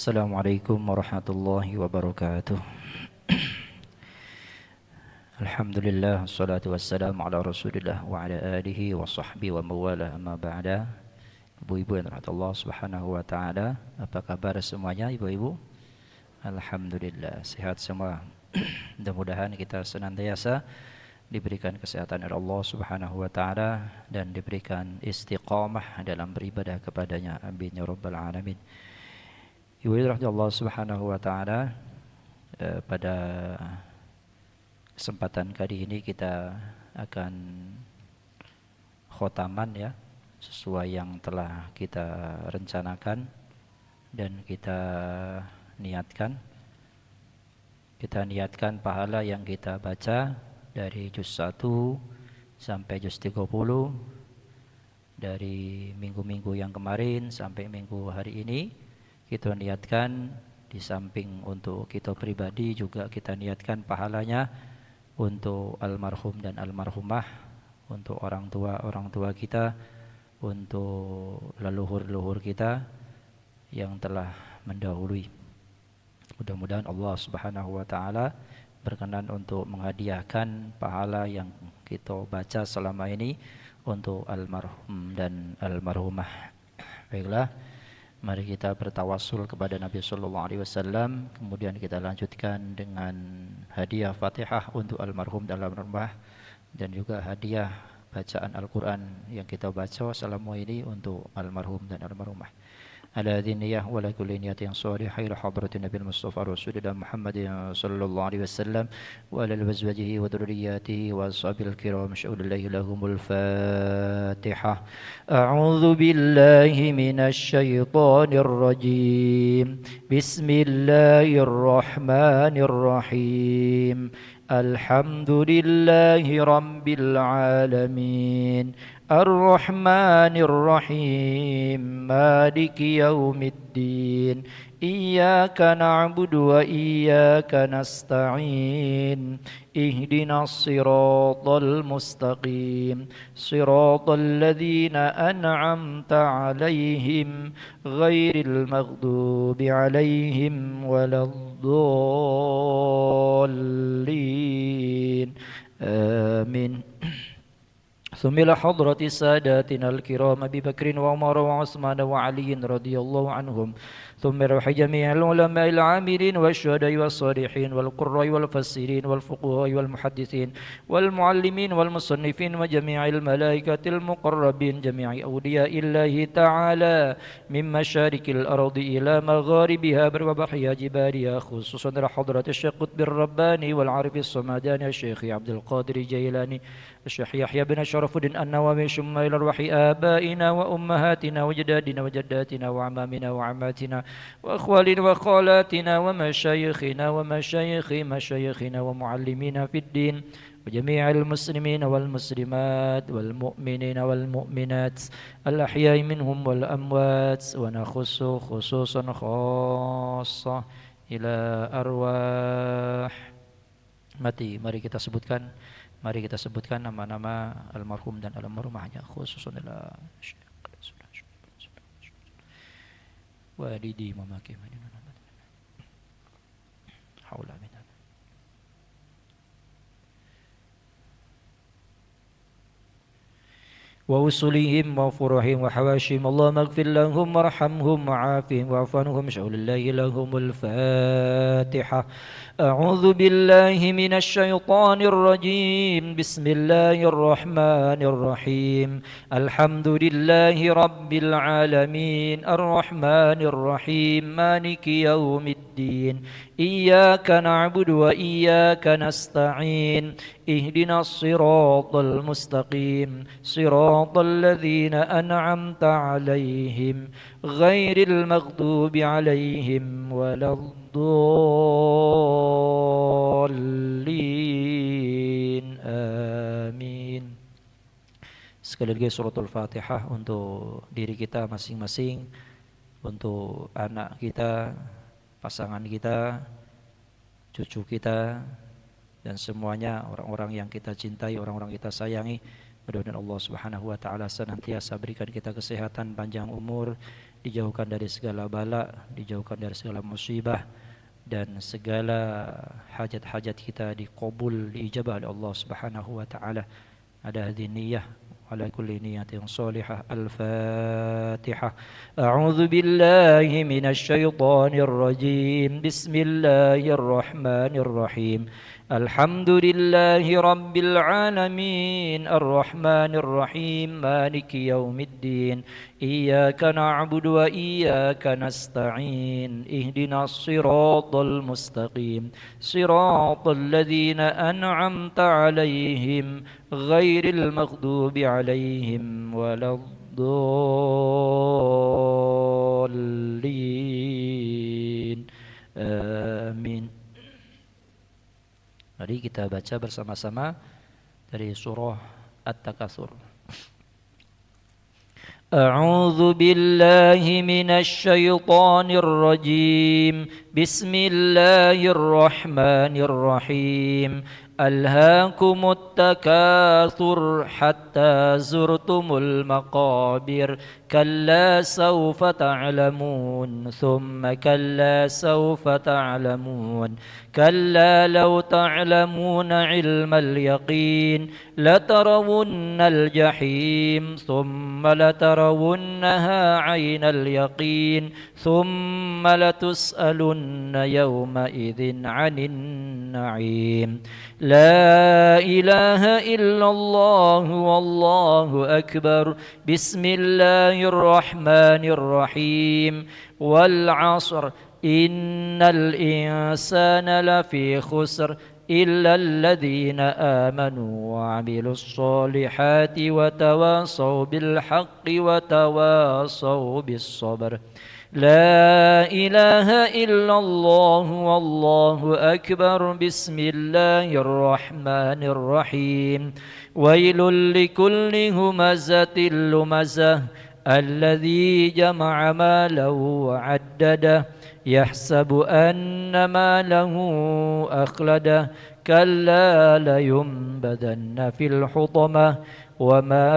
Assalamualaikum warahmatullahi wabarakatuh. Alhamdulillah, wassalatu wassalamu ala rasulillah wa ala alihi wa sahbihi wa mawalah, amma ba'da. Ibu-ibu yang dirahmati Allah subhanahu wa ta'ala, apa kabar semuanya ibu-ibu? Alhamdulillah, sehat semua. Mudah-mudahan kita senantiasa diberikan kesehatan oleh Allah subhanahu wa ta'ala dan diberikan istiqamah dalam beribadah kepadanya. Amin ya rabbal alamin. Ibu dirahmati Allah subhanahu wa ta'ala, pada kesempatan kali ini kita akan khotaman ya, sesuai yang telah kita rencanakan dan kita niatkan. Kita niatkan pahala yang kita baca dari juz 1 sampai juz 30, dari minggu-minggu yang kemarin sampai minggu hari ini. Kita niatkan di samping untuk kita pribadi juga kita niatkan pahalanya untuk almarhum dan almarhumah, untuk orang tua kita, untuk leluhur-leluhur kita yang telah mendahului. Mudah-mudahan Allah subhanahu wa ta'ala berkenan untuk menghadiahkan pahala yang kita baca selama ini untuk almarhum dan almarhumah. Baiklah, mari kita bertawassul kepada Nabi sallallahu alaihi wasallam, kemudian kita lanjutkan dengan hadiah Fatihah untuk almarhum dan almarhumah, dan juga hadiah bacaan Al-Qur'an yang kita baca selama ini untuk almarhum dan almarhumah. Ala dhiniyah wa la kulli niyatin salihah ila hadratin Nabi Mustafa Rasulullah Muhammad sallallahu alaihi wasallam wa ala azwajihi wa dhurriyyatihi wa ashabil kiram syaulillahi lahumul Fatihah. A'udzu billahi minasy syaithanir rajim. Bismillahirrahmanirrahim. Alhamdulillahi rabbil alamin. الرحمن الرحيم مالك يوم الدين إياك نعبد وإياك نستعين اهدنا الصراط المستقيم صراط الذين أنعمت عليهم غير المغضوب عليهم ولا الضالين آمين. ثم إلى حضرة ساداتنا الكرام أبي بكر وعمر وعثمان وعلي رضي الله عنهم، ثم روح جميع العلماء العاملين والشهداء والصالحين والقراء والمفسرين والفقهاء والمحدثين والمعلمين والمصنفين وجميع الملائكة المقربين، جميع أولياء الله تعالى من مشارق الأرض إلى مغاربها وبحرها جبالها، خصوصا حضرة الشيخ قطب الرباني والعارف الصمداني الشيخ عبد القادر الجيلاني الشيخ يحيى بن شرف الدين النووي، ثم إلى أرواح آبائنا وأمهاتنا وجدادنا وجداتنا وعمامنا وعماتنا وأخوالنا وخالاتنا ومشايخنا ومشايخ مشايخنا ومعلمينا في الدين وجميع المسلمين والمسلمات والمؤمنين والمؤمنات الأحياء منهم والأموات، ونخص خصوصا خاصة إلى أرواح mati. Mari kita sebutkan nama-nama almarhum dan almarhumahnya, khususan adalah walidi mamaki haula min ووصلهم وفرحهم وحواشهم، اللهم اغفر لهم وارحمهم وعافهم واعف عنهم شاء الله لهم الفاتحة. أعوذ بالله من الشيطان الرجيم. بسم الله الرحمن الرحيم. الحمد لله رب العالمين الرحمن الرحيم مالك يوم الدين إياك نعبد وإياك نستعين اهدنا الصراط المستقيم صراط الذين أنعمت عليهم غير المغضوب عليهم ولا الضالين آمين. Sekali lagi suratul Fatihah untuk diri kita masing-masing, untuk anak kita, pasangan kita, cucu kita, dan semuanya orang-orang yang kita cintai, orang-orang kita sayangi. Mudah-mudahan Allah Subhanahu wa taala senantiasa berikan kita kesehatan, panjang umur, dijauhkan dari segala bala, dijauhkan dari segala musibah, dan segala hajat-hajat kita diqabul, diijabah oleh Allah Subhanahu wa taala. Ada hadhihi niyyah ala kulli niyatin salihah. Al-Fatihah. A'udzu billahi minasy syaithanir rajim. Bismillahirrahmanirrahim. Alhamdulillahi rabbil alamin. Arrahmanir rahim. Maliki yaumiddin. Iyyaka na'budu wa iyyaka nasta'in. Ihdinas siratal mustaqim. Siratal ladzina an'amta 'alaihim ghairil maghdubi 'alaihim waladdallin. Amin. Mari kita baca bersama-sama dari surah At-Takatsur. A'udzu billahi minasy syaithanir rajim. Bismillahirrahmanirrahim. Alhaakumut takatsur hatta zurtumul maqabir. Kalla sawfa ta'lamun. Thumma kalla sawfa ta'lamun. كلا لو تعلمون علم اليقين لترون الجحيم ثم لترونها عين اليقين ثم لتسألن يومئذ عن النعيم لا إله إلا الله والله أكبر بسم الله الرحمن الرحيم والعصر إن الإنسان لفي خسر إلا الذين آمنوا وعملوا الصالحات وتواصوا بالحق وتواصوا بالصبر لا إله إلا الله والله أكبر بسم الله الرحمن الرحيم ويل لكل همزة لمزة الذي جمع ماله وعدده يحسب أن ماله أخلده كلا لينبذن في الحطمة وما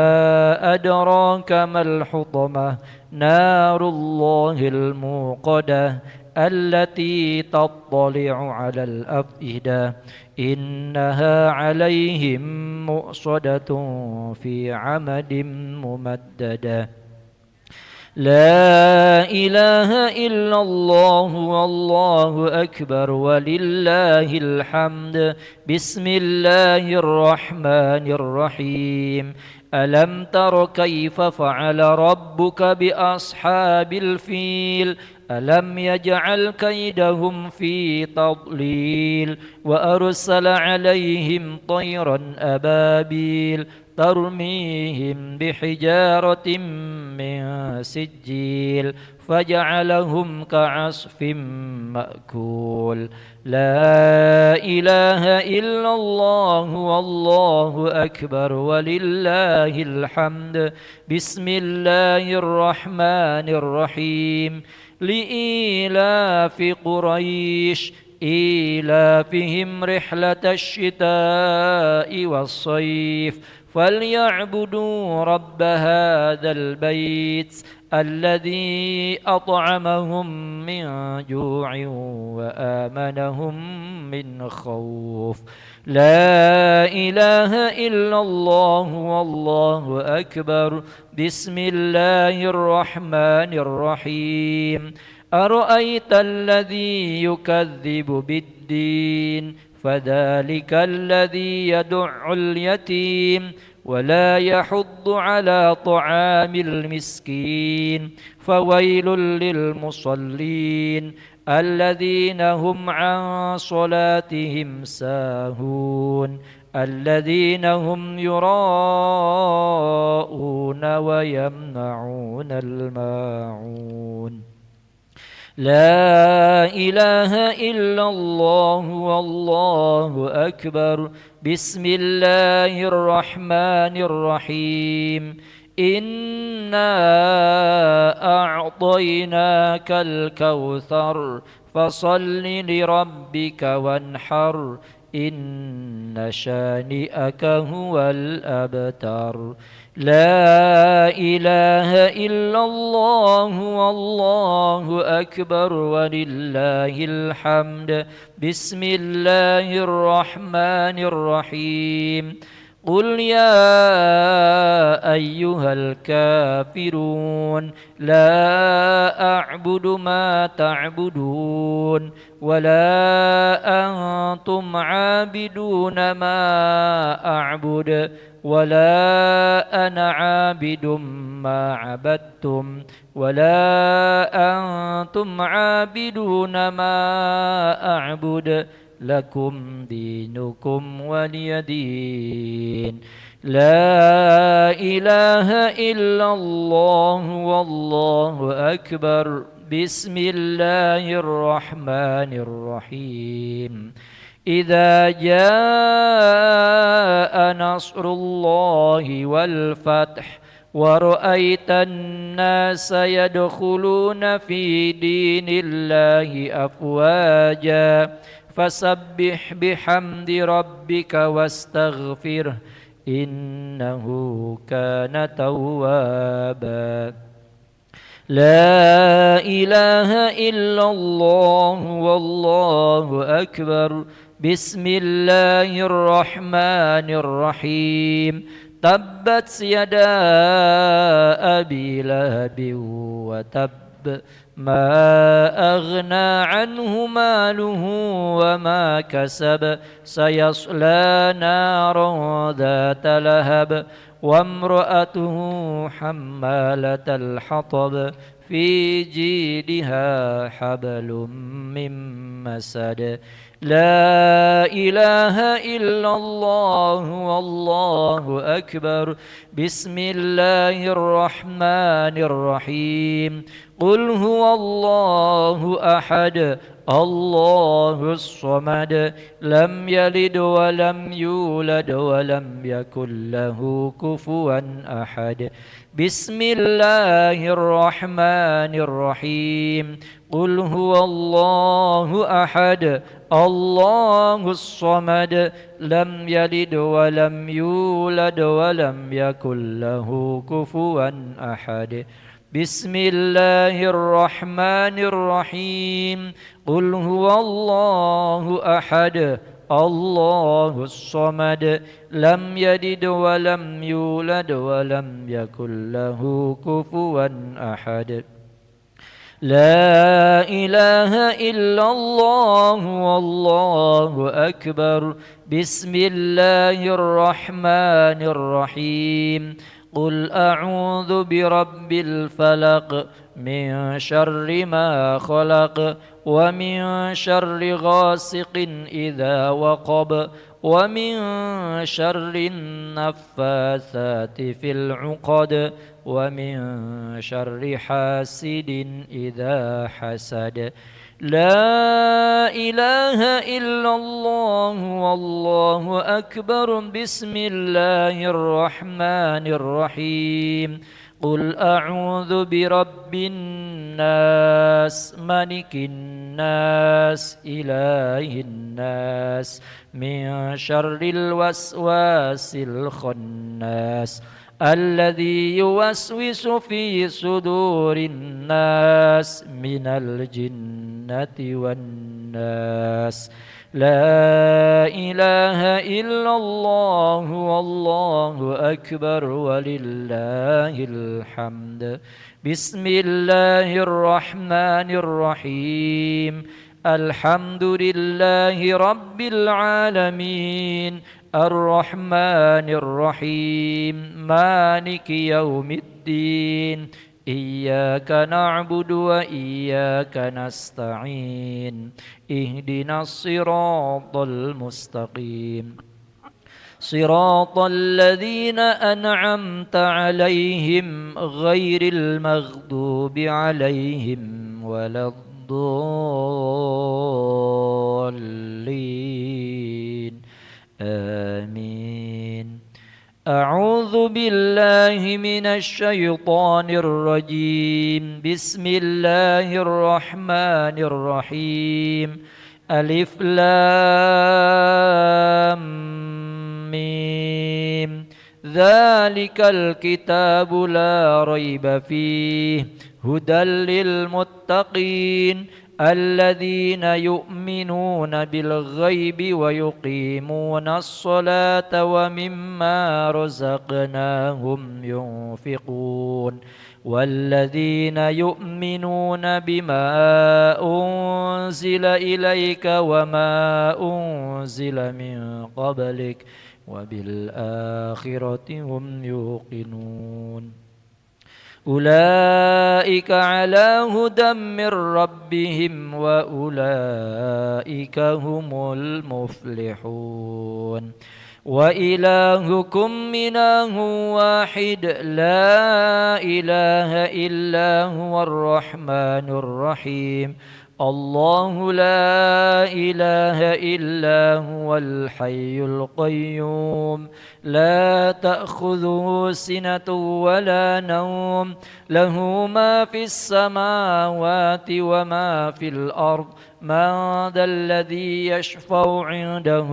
أدراك ما الحطمة نار الله الموقدة التي تطلع على الأفئدة إنها عليهم مؤصدة في عمد ممددة لا إله إلا الله والله أكبر ولله الحمد بسم الله الرحمن الرحيم ألم تر كيف فعل ربك بأصحاب الفيل ألم يجعل كيدهم في تضليل وأرسل عليهم طيرا أبابيل ترميهم بحجارة من سجيل فجعلهم كعصف مأكول لا إله إلا الله والله أكبر ولله الحمد بسم الله الرحمن الرحيم لإيلاف قريش إيلافهم رحلة الشتاء والصيف فليعبدوا رب هذا البيت الذي أطعمهم من جوع وآمنهم من خوف لا إله إلا الله والله أكبر بسم الله الرحمن الرحيم أرأيت الذي يكذب بالدين فذلك الذي يدع اليتيم ولا يحض على طعام المسكين فويل للمصلين الذين هم عن صلاتهم ساهون الذين هم يراءون ويمنعون الماعون لا إله إلا الله والله أكبر بسم الله الرحمن الرحيم إنا أعطيناك الكوثر فصل لربك وانحر إن شانئك هو الأبتر. لا إله إلا الله والله أكبر ولله الحمد. بسم الله الرحمن الرحيم. قل يا أيها الكافرون لا أعبد ما تعبدون ولا أنتم عابدون ما أعبد ولا أنا عابد ما عبدتم ولا أنتم عابدون ما أعبد لكم دينكم ولي دين. لا إله إلا الله والله أكبر. بسم الله الرحمن الرحيم. إذا جاء نصر الله والفتح ورأيت الناس يدخلون في دين الله أفواجا فسبح بحمد ربك واستغفره إنه كان توابا. لا إله إلا الله والله أكبر. بسم الله الرحمن الرحيم. تبت يدا أبي لهب وتب ما أغنى عنه ماله وما كسب سيصلى نارا ذات لهب وامرأته حمالة الحطب في جيدها حبل من مسد. لا إله إلا الله والله أكبر. بسم الله الرحمن الرحيم. قل هو الله أحد الله الصمد لم يلد ولم يولد ولم يكن له كفوا أحد. بسم الله الرحمن الرحيم. قل هو الله أحد الله الصمد لم يلد ولم يولد ولم يكن له كفوا أحد. بسم الله الرحمن الرحيم. قل هو الله أحد الله الصمد لم يلد ولم يولد ولم يكن له كفوا أحد. لا إله إلا الله والله أكبر. بسم الله الرحمن الرحيم. قل أعوذ برب الفلق من شر ما خلق ومن شر غاسق إذا وقب ومن شر النفاثات في العقد ومن شر حاسد إذا حسد. لا إله إلا الله والله أكبر. بسم الله الرحمن الرحيم. قل أعوذ برب الناس ملك الناس إله الناس من شر الوسواس الخناس الذي يوسوس في صدور الناس من الجنة والناس. لا إله إلا الله والله أكبر ولله الحمد. بسم الله الرحمن الرحيم. الحمد لله رب العالمين الرحمن الرحيم مالك يوم الدين إياك نعبد وإياك نستعين اهدنا الصراط المستقيم صراط الذين أنعمت عليهم غير المغضوب عليهم ولا الضالين آمين. أعوذ بالله من الشيطان الرجيم. بسم الله الرحمن الرحيم. ألف لام ميم ذلك الكتاب لا ريب فيه هدى للمتقين الذين يؤمنون بالغيب ويقيمون الصلاة ومما رزقناهم ينفقون والذين يؤمنون بما أنزل إليك وما أنزل من قبلك وبالآخرة هم يوقنون أولئك على هدى من ربهم وأولئك هم المفلحون وإلهكم إله واحد لا إله إلا هو الرحمن الرحيم الله لا إله إلا هو الحي القيوم لا تأخذه سنة ولا نوم له ما في السماوات وما في الأرض من ذا الذي يشفع عنده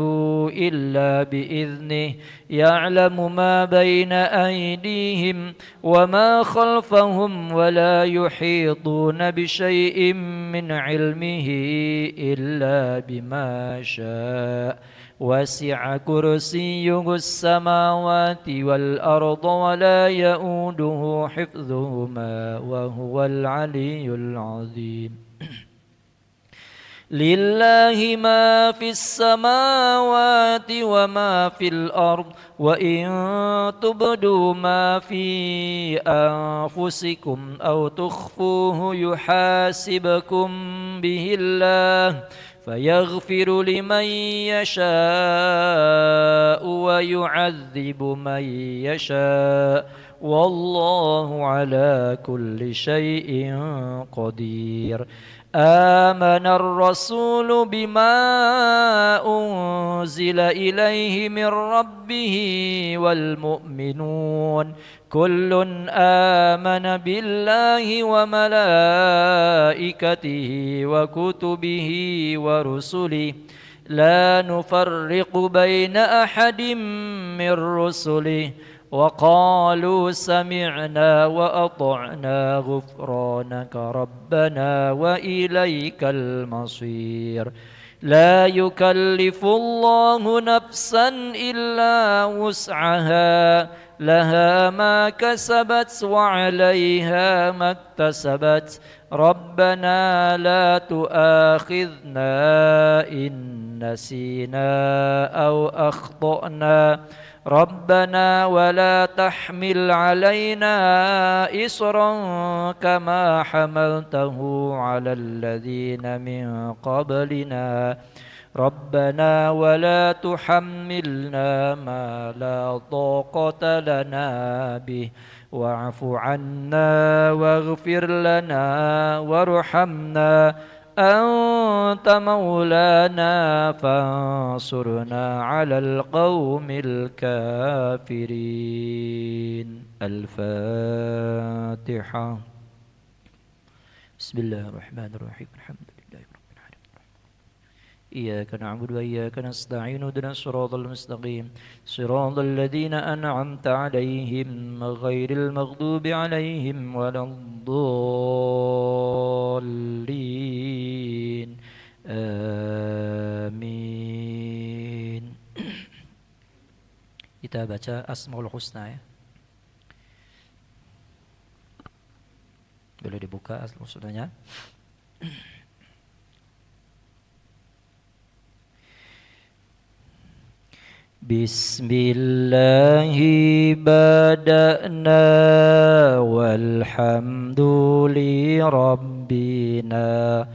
إلا بإذنه يعلم ما بين أيديهم وما خلفهم ولا يحيطون بشيء من علمه إلا بما شاء وسع كرسيه السماوات والأرض ولا يؤوده حفظهما وهو العلي العظيم لله ما في السماوات وما في الأرض وإن تبدوا ما في أنفسكم أو تخفوه يحاسبكم به الله فيغفر لمن يشاء ويعذب من يشاء والله على كل شيء قدير آمن الرسول بما أنزل إليه من ربه والمؤمنون كل آمن بالله وملائكته وكتبه ورسله لا نفرق بين أحد من رسله وقالوا سمعنا وأطعنا غفرانك ربنا وإليك المصير لا يكلف الله نفسا إلا وسعها لها ما كسبت وعليها ما اكتسبت ربنا لا تؤاخذنا إن نسينا أو أخطأنا ربنا ولا تحمل علينا إصرا كما حملته على الذين من قبلنا ربنا ولا تحملنا ما لا طاقة لنا به واعف عنا واغفر لنا وارحمنا أنت مولانا فانصرنا على القوم الكافرين الفاتحة بسم الله الرحمن الرحيم الحمد لله رب العالمين إياك نعبد وإياك نستعين اهدنا الصراط المستقيم صراط الذين أنعمت عليهم غير المغضوب عليهم ولا الضالين آمين. Kita baca Asmaul Husna ya. Boleh dibuka Asmaul Husnanya. Bismillahi bada'na walhamduli rabbina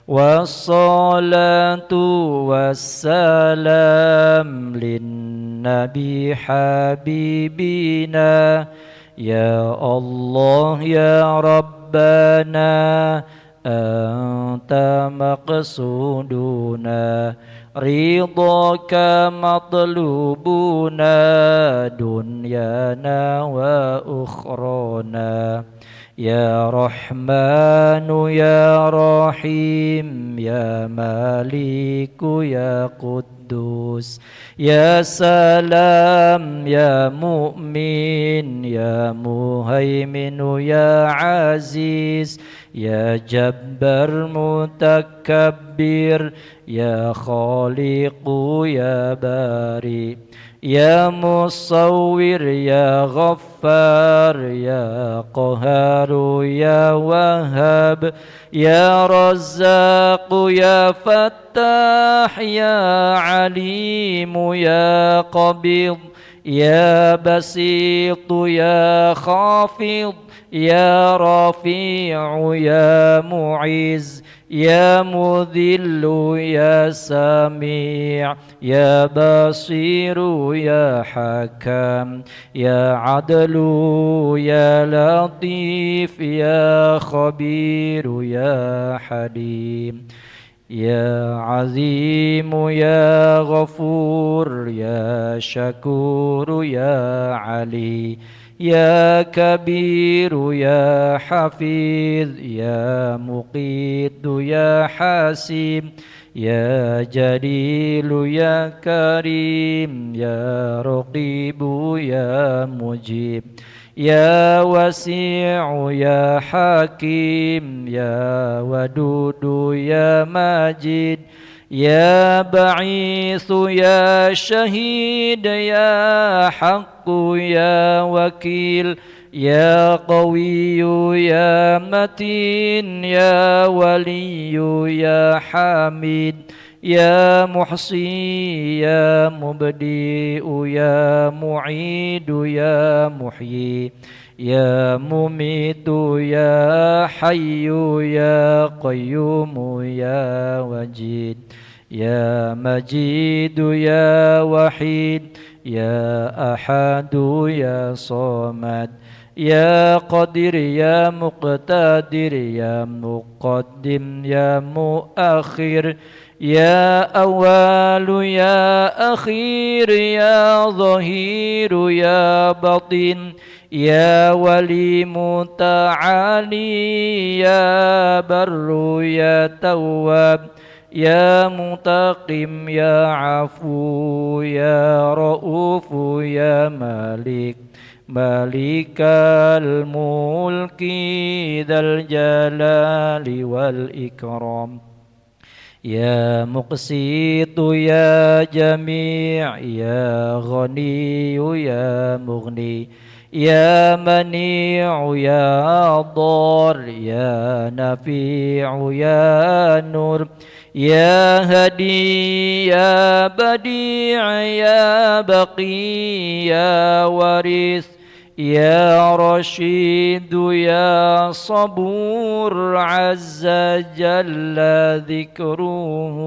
wassalatu wassalam linnabi habibina ya Allah ya Rabbana anta maqsuduna رضاك مطلوبنا دنيانا وأخرانا يا رحمن يا رحيم يا مالك يا قدوس يا سلام يا مؤمن يا مهيمن يا عزيز يا جبار متكبر يا خالق يا باري يا مصور يا غفار يا قهار يا وهاب يا رزاق يا فتاح يا عليم يا قبيض يا بسيط يا خافض يا رفيع يا معز يا مذل يا سميع يا بصير يا حكم يا عدل يا لطيف يا خبير يا حليم يا عظيم يا غفور يا شكور يا علي يا كبير يا حفيظ يا مقيت يا حسيب يا جليل يا كريم يا رقيب يا مجيب يا وسيع يا حكيم يا ودود يا مجيد يا بعيث يا شهيد يا حق يا وكيل يا قوي يا متين يا ولي يا حميد يا محصي يا مبدئ يا معيد يا محيي يا مميت يا حي يا قيوم يا وجيد يا مجيد يا وحيد يا أحد يا صمد يا قدير يا مقتدر يا مقدم يا مؤخر يا أول يا أخير يا ظهير يا بطين يا ولي متعالي يا بر يا تواب يا منتقم يا عفو يا رؤوف يا مالك مالك الملك ذا الجلال والإكرام يا مقسط يا جميع يا غني يا مغني يا منيع يا ضار يا نفيع يا نور يا هدي يا بديع يا بقي يا ورث يا رشيد يا صبور عز جل ذكره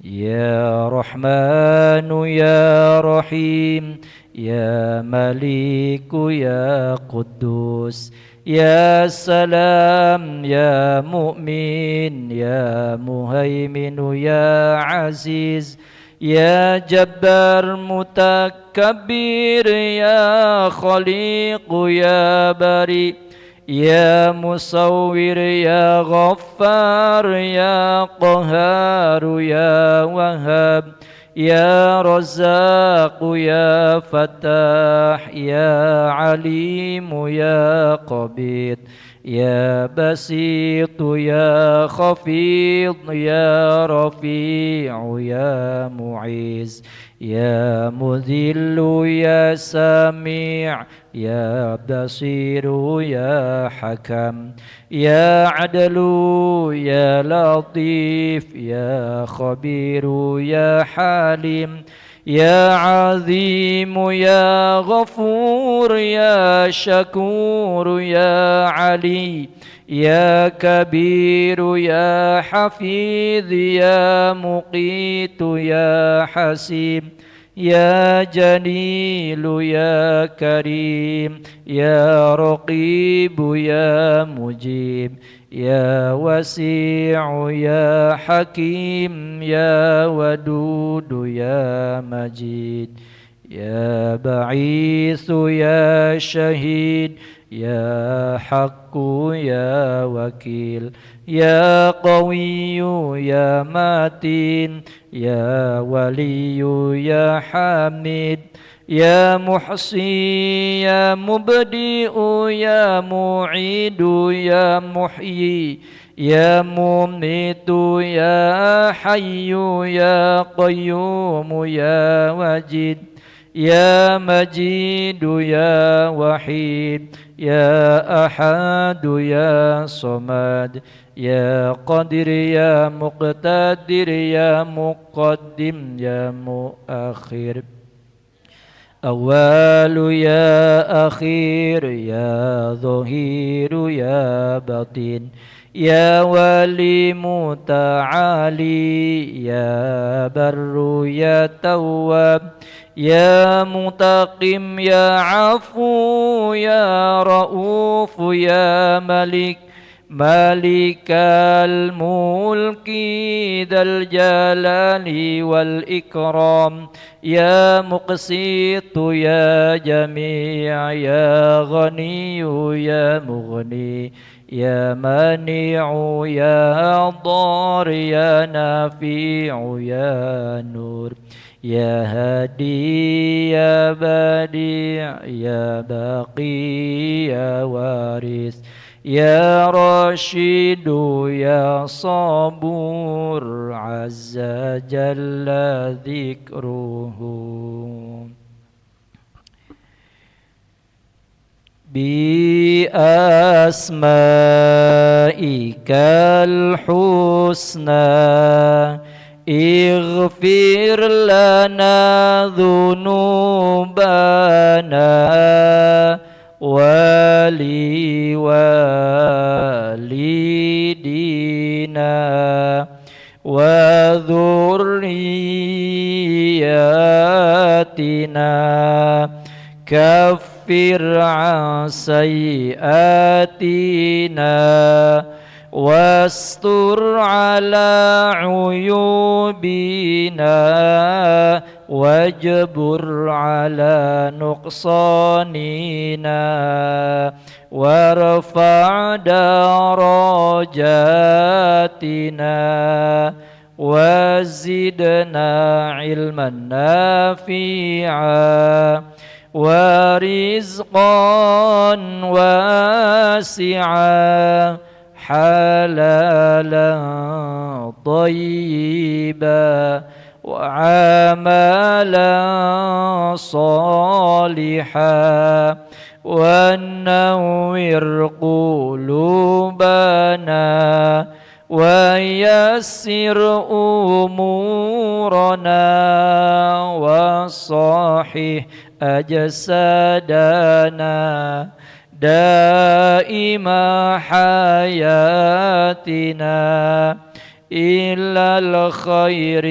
يا رحمن يا رحيم يا مليك يا قدوس يا سلام يا مؤمن يا مهيمن يا عزيز يا جبار متكبر يا خليق يا بريء يا مصور يا غفار يا قهار يا وهاب يا رزاق يا فتاح يا عليم يا قبيض يا بسيط يا خفيض يا رفيع يا معيز يا مذل يا سميع يا بصير يا حكم يا عدل يا لطيف يا خبير يا حليم يا عظيم يا غفور يا شكور يا علي يا كبير يا حفيظ يا مقيت يا حسيب يا جليل يا كريم يا رقيب يا مجيب يا وسيع يا حكيم يا ودود يا مجيد يا بعيث يا شهيد يا حق يا وكيل يا قوي يا متين يا ولي يا حميد يا محصي يا مبدئ يا معيد يا محيي يا مميت يا حي يا قيوم يا وجيد يا مجيد يا وحيد يا أحد يا صمد يا قادر يا مقتدر يا مقدم يا مؤخر أول يا أخير يا ظهير يا باطن يا ولي متعالي يا بر يا تواب يا متقم يا عفو يا رؤوف يا ملك مالك الملك ذا الجلال والإكرام يا مقسط يا جميع يا غني يا مغني يا مانع يا ضار يا نافع يا نور يا هادي يا بديع يا باقي يا وارث يا رشيد يا صبور عز جل ذكره بأسمائك الحسنى اغفر لنا ذنوبنا ولوالدينا وذرياتنا كفر عن سيئاتنا واستر على عيوبنا واجبر على نقصاننا وارفع درجاتنا وزدنا علما نافعا ورزقا واسعا حلالا طيبا وعملا صالحا ونور قلوبنا ويسر أمورنا وصحح أجسادنا دائم حياتنا إلى الخير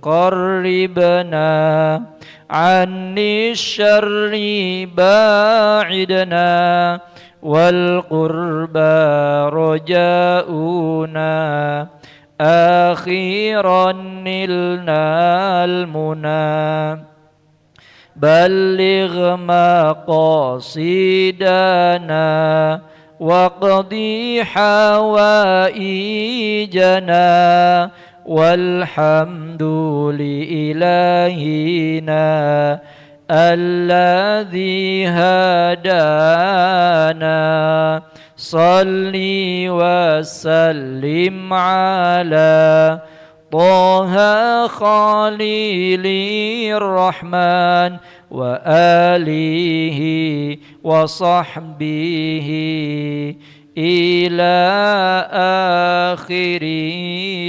قربنا عن الشر باعدنا والقربى رجاؤنا أخيرا نلنا المنى بلغ مقاصدنا واقضي حوائجنا والحمد لإلهنا الذي هدانا صل وسلم على طه خليل الرحمن وآله وصحبه إلى آخر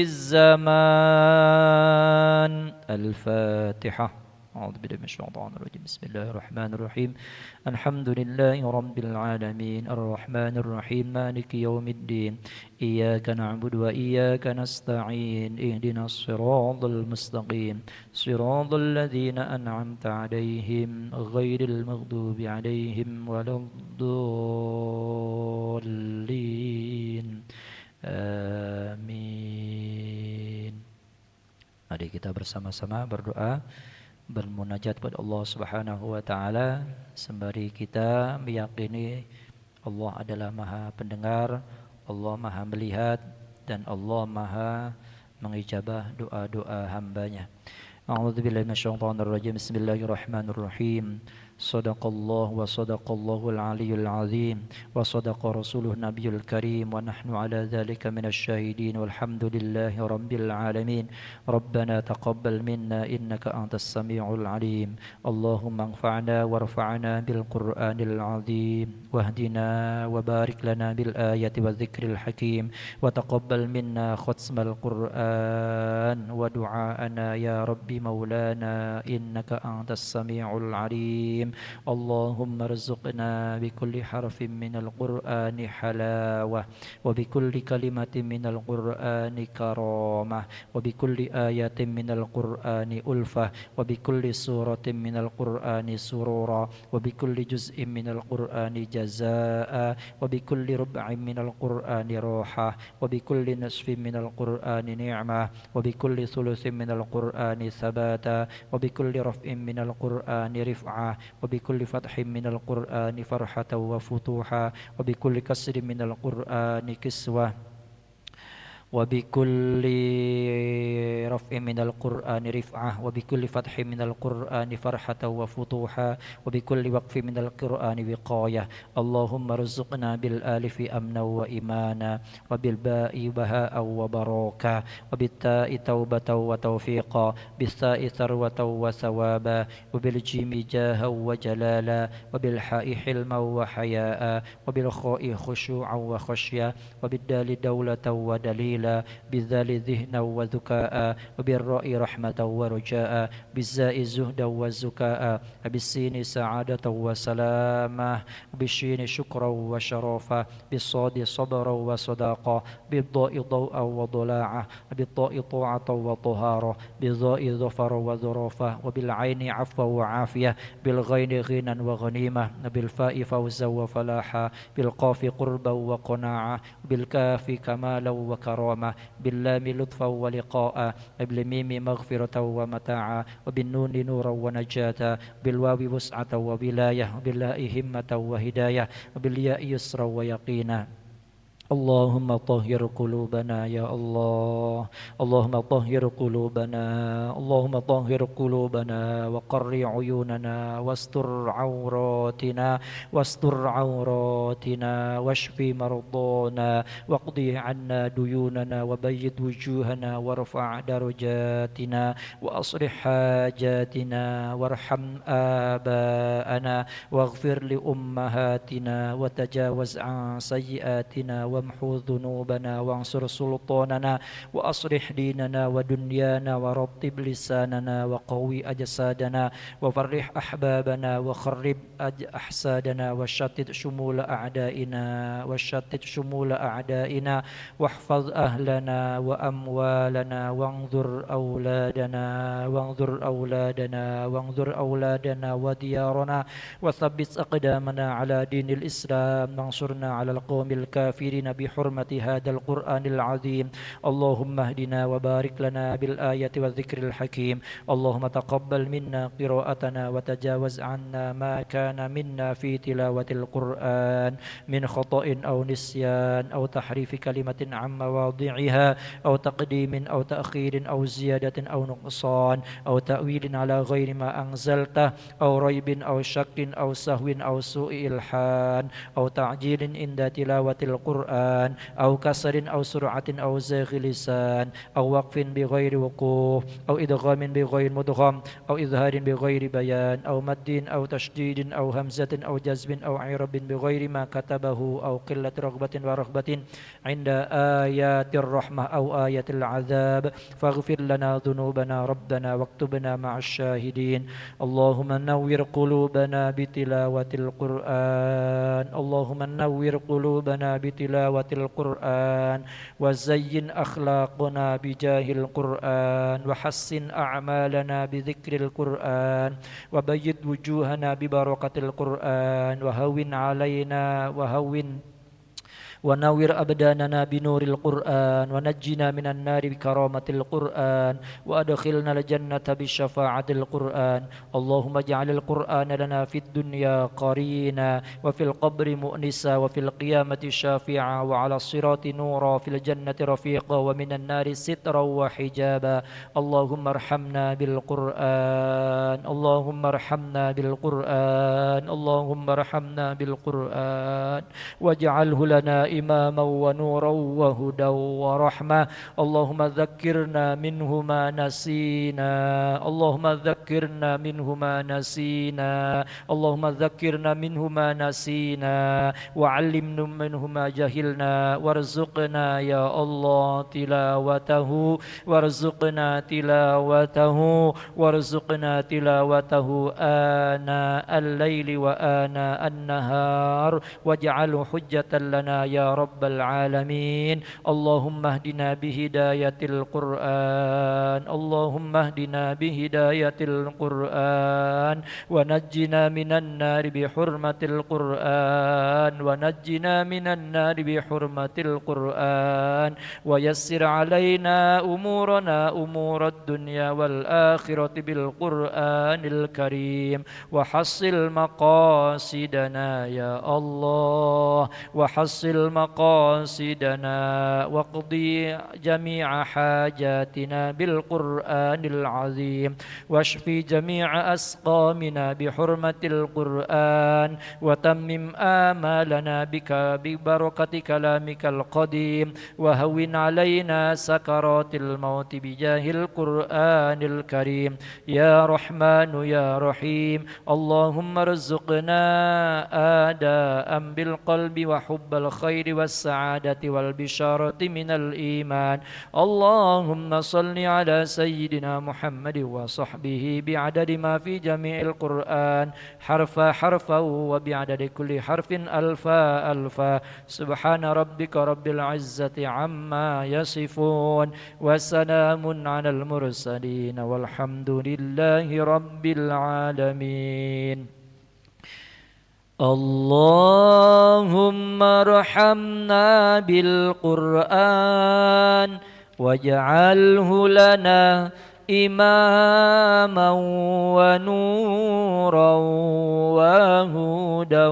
الزمان. الفاتحة. أعوذ بالله من الشيطان الرجيم بسم الله الرحمن الرحيم الحمد لله رب العالمين الرحمن الرحيم مالك يوم الدين إياك نعبد وإياك نستعين اهدنا الصراط المستقيم صراط الذين أنعمت عليهم غير المغضوب عليهم ولا الضالين آمين. Mari kita bersama-sama berdoa, bermunajat kepada Allah Subhanahu wa taala sembari kita meyakini Allah adalah Maha Pendengar, Allah Maha Melihat, dan Allah Maha mengijabah doa-doa hambanya. A'udzubillahi minasyaitonir rajim. Bismillahirrahmanirrahim. Sadaqallah wa sadaqallahul aliyyul azim wa sadaqa rasuluhu nabiyul karim wa nahnu ala dzalika minasy syahidin walhamdulillahi rabbil alamin. Rabbana taqabbal minna innaka antas samiul alim. Allahumma anfa'na warfa'na bil qur'anil azim wahdina wa barik lana bil ayati wadh-dhikril hakim wa taqabbal minna khatmal qur'an wa du'aana ya rabbi maulana innaka antas samiul alim. اللهم ارزقنا بكل حرف من القرآن حلاوة وبكل كلمة من القرآن كرامة وبكل آية من القرآن ألفة وبكل سورة من القرآن سرورا وبكل جزء من القرآن جزاء وبكل ربع من القرآن راحة وبكل نصف من القرآن نعمة وبكل ثلث من القرآن ثباتا وبكل رفع من القرآن رفعة وبكل فتح من القرآن فرحة وفتوحا وبكل كسر من القرآن كسوة وبكل رفع من القرآن رفعة وبكل فتح من القرآن فرحة وفتوحا وبكل وقف من القرآن وقاية. اللهم ارزقنا بالآلف أمنا وإيمانا وبالباء بهاء وبراكة وبالتاء توبة وتوفيقا بالثاء ثروة وثوابا وبالجيم جاها وجلالا وبالحاء حلما وحياء وبالخاء خشوعا وخشية وبالدال دولة ودليلا بالذال ذهنا وذكاء وبالراء رحمة ورجاء بالزاء زهدا وزكاء وبالسين سعادة وسلامة وبالشين شكرا وشرافة بالصاد صبرا وصداقة بالضاء ضوءا وضلاعة وبالطاء طاعة وطهارة بالظاء ظفر وظرافة وبالعين عفوا وعافية بالغين غنى وغنيمة وبالفاء فوزا وفلاحا بالقاف قربا وقناعة بالكاف كمالا وكرامة باللام لطفا ولقاء بالميم مغفرة ومتاعا وبالنون نورا ونجاة بالواو وسعة وولاية وباللاء همة وهداية وبالياء يسرا ويقينا. اللهم طهر قلوبنا يا الله اللهم طهر قلوبنا اللهم طهر قلوبنا وقر عيوننا واستر عوراتنا واشف مرضانا واقضي عنا ديوننا وبيض وجوهنا وارفع درجاتنا وأصلح حاجاتنا وارحم آباءنا واغفر لأمهاتنا وتجاوز عن سيئاتنا وامحو ذنوبنا وانصر سلطاننا وأصلح ديننا ودنيانا ورطب لساننا وقوي أجسادنا وفرح أحبابنا وخرب أحسادنا وشتت شمول أعدائنا واحفظ أهلنا وأموالنا وانظر أولادنا وديارنا وثبت أقدامنا على دين الإسلام وانصرنا على القوم الكافرين بحرمة هذا القرآن العظيم. اللهم اهدنا وبارك لنا بالآية والذكر الحكيم. اللهم تقبل منا قراءتنا وتجاوز عنا ما كان منا في تلاوة القرآن من خطأ أو نسيان أو تحريف كلمة عن مواضعها أو تقديم أو تأخير أو زيادة أو نقصان أو تأويل على غير ما أنزلته أو ريب أو شك أو سهو أو سوء إلحان أو تعجيل عند تلاوة القرآن القرآن أو كسر أو سرعة أو زيغ لسان أو وقف بغير وقوف أو إدغام بغير مدغم أو إظهار بغير بيان أو مد أو تشديد أو همزة أو جزم أو عرب بغير ما كتبه أو قلة رغبة ورغبة عند آيات الرحمة أو آية العذاب فاغفر لنا ذنوبنا ربنا واكتبنا مع الشاهدين. اللهم نور قلوبنا بتلاوة القرآن اللهم نور قلوبنا بتلاوة القرآن وزين أخلاقنا بجاه القرآن وحسن أعمالنا بذكر القرآن وبيض وجوهنا ببركة القرآن وهون علينا ونور أبداننا بنور القرآن ونجنا من النار بكرامة القرآن وأدخلنا الجنة بشفاعة القرآن. اللهم اجعل القرآن لنا في الدنيا قرينا وفي القبر مؤنسا وفي القيامة شافعا وعلى الصراط نورا في الجنة رفيقا ومن النار سترا وحجابا. اللهم ارحمنا بالقرآن اللهم ارحمنا بالقرآن اللهم ارحمنا بالقرآن واجعله لنا إماما ونورا وهدى ورحمة. اللهم ذكرنا منه ما نسينا اللهم ذكرنا منه ما نسينا اللهم ذكرنا منه ما نسينا وعلمنا منه ما جهلنا وارزقنا يا الله تلاوته وارزقنا تلاوته وارزقنا تلاوته آناء الليل وآناء النهار واجعله حجة لنا يا رب العالمين. اللهم اهدنا بهداية القرآن اللهم اهدنا بهداية القرآن ونجنا من النار بحرمة القرآن ونجنا من النار بحرمة القرآن ويسر علينا أمورنا أمور الدنيا والآخرة بالقرآن الكريم وحصل مقاصدنا يا الله وحصل مقاصدنا واقضي جميع حاجاتنا بالقرآن العظيم واشف جميع أسقامنا بحرمة القرآن وتمم آمالنا بك ببركة كلامك القديم وهون علينا سكرات الموت بجاه القرآن الكريم. يا رحمن يا رحيم اللهم ارزقنا آداء بالقلب وحب الخير والسعادة والبشارة من الإيمان. اللهم صل على سيدنا محمد وصحبه بعدد ما في جميع القرآن حرفا حرفا وبعدد كل حرف ألفا ألفا. سبحان ربك رب العزة عما يصفون وسلام على المرسلين والحمد لله رب العالمين. اللهم ارحمنا بالقرآن واجعله لنا إماما ونورا وهدى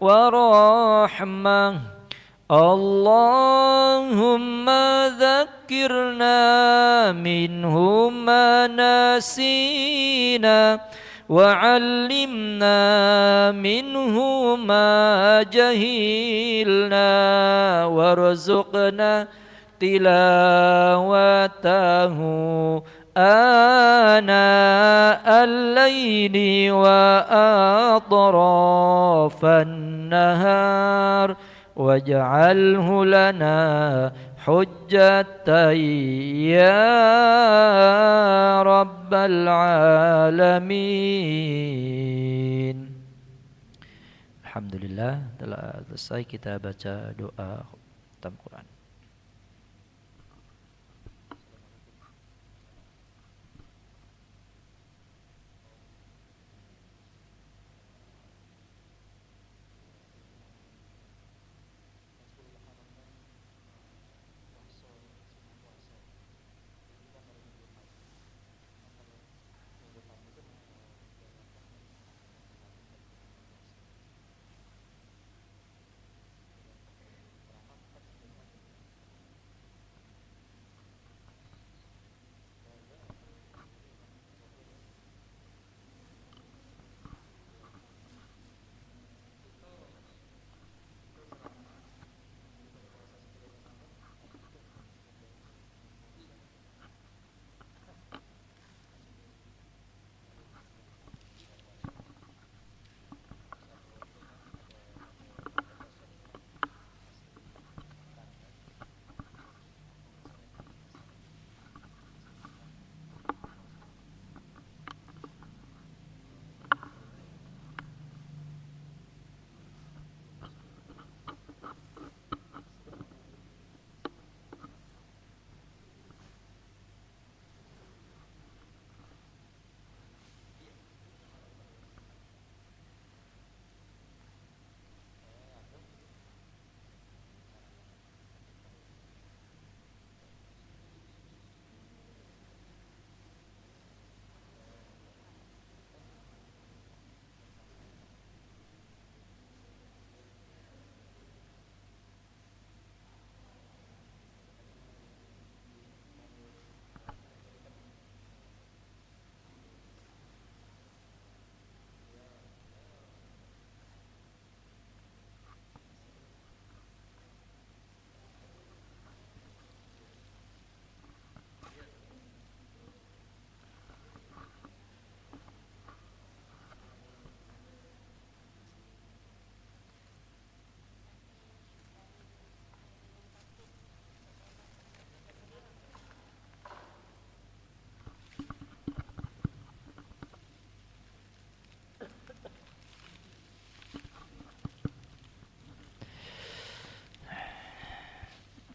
ورحمة. اللهم ذكرنا منه ما نسينا وعلمنا منه ما جهلنا وارزقنا تلاوته آناء الليل وأطراف النهار واجعله لنا حجة يا رب العالمين. Alhamdulillah telah selesai kita baca doa khatam Quran.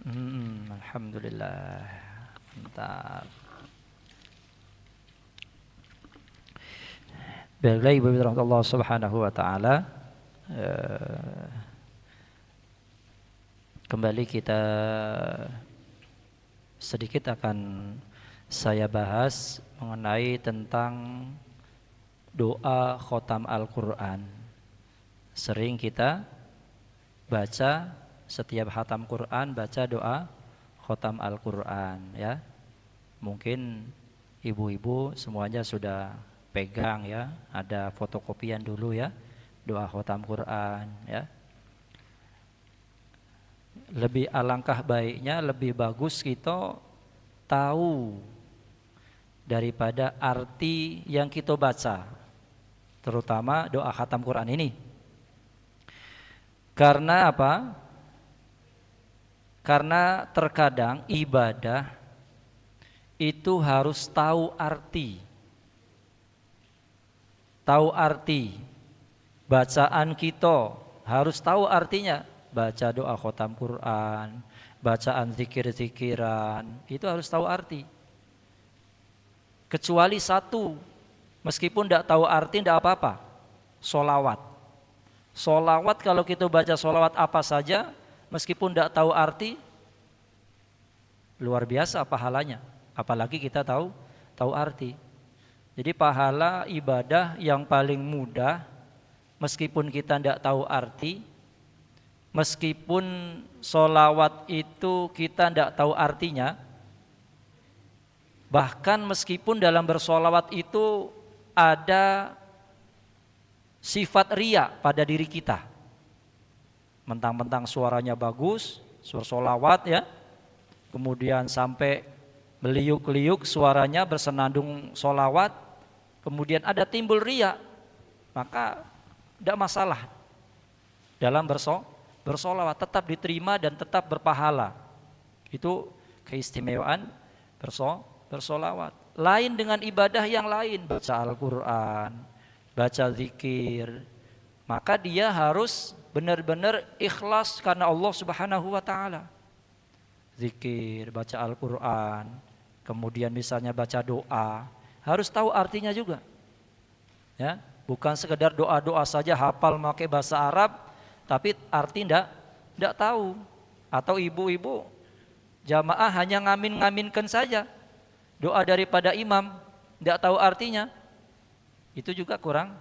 Alhamdulillah. Mantap. Baiklah Ibu rahmat Allah Subhanahu wa taala. Kembali kita sedikit akan saya bahas mengenai tentang doa khotam Al-Quran. Sering kita baca setiap khatam Quran, baca doa khotam Al-Quran ya. Mungkin ibu-ibu semuanya sudah pegang ya, ada fotokopian dulu ya, doa khotam Quran ya. Lebih alangkah baiknya, lebih bagus kita tahu daripada arti yang kita baca, terutama doa khatam Quran ini. Karena apa? Karena terkadang ibadah itu harus tahu arti. Tahu arti. Bacaan kita harus tahu artinya. Baca doa khotam Quran, bacaan zikir-zikiran, itu harus tahu arti. Kecuali satu, meskipun tidak tahu arti tidak apa-apa, sholawat. Sholawat kalau kita baca sholawat apa saja, meskipun tidak tahu arti, luar biasa pahalanya. Apalagi kita tahu arti. Jadi pahala ibadah yang paling mudah, meskipun kita tidak tahu arti, meskipun sholawat itu kita tidak tahu artinya, bahkan meskipun dalam bersolawat itu ada sifat riya pada diri kita, mentang-mentang suaranya bagus, suara solawat ya, kemudian sampai meliuk-liuk suaranya bersenandung solawat, kemudian ada timbul riya, maka tidak masalah dalam bersolawat, tetap diterima dan tetap berpahala. Itu keistimewaan bersolawat. Lain dengan ibadah yang lain, baca Al-Quran, baca zikir, maka dia harus benar-benar ikhlas karena Allah Subhanahu wa taala. Zikir, baca Al-Quran, kemudian misalnya baca doa, harus tahu artinya juga. Ya, bukan sekedar doa-doa saja hafal pakai bahasa Arab tapi arti enggak tahu. Atau ibu-ibu jamaah hanya ngamin-ngaminkan saja doa daripada imam, enggak tahu artinya. Itu juga kurang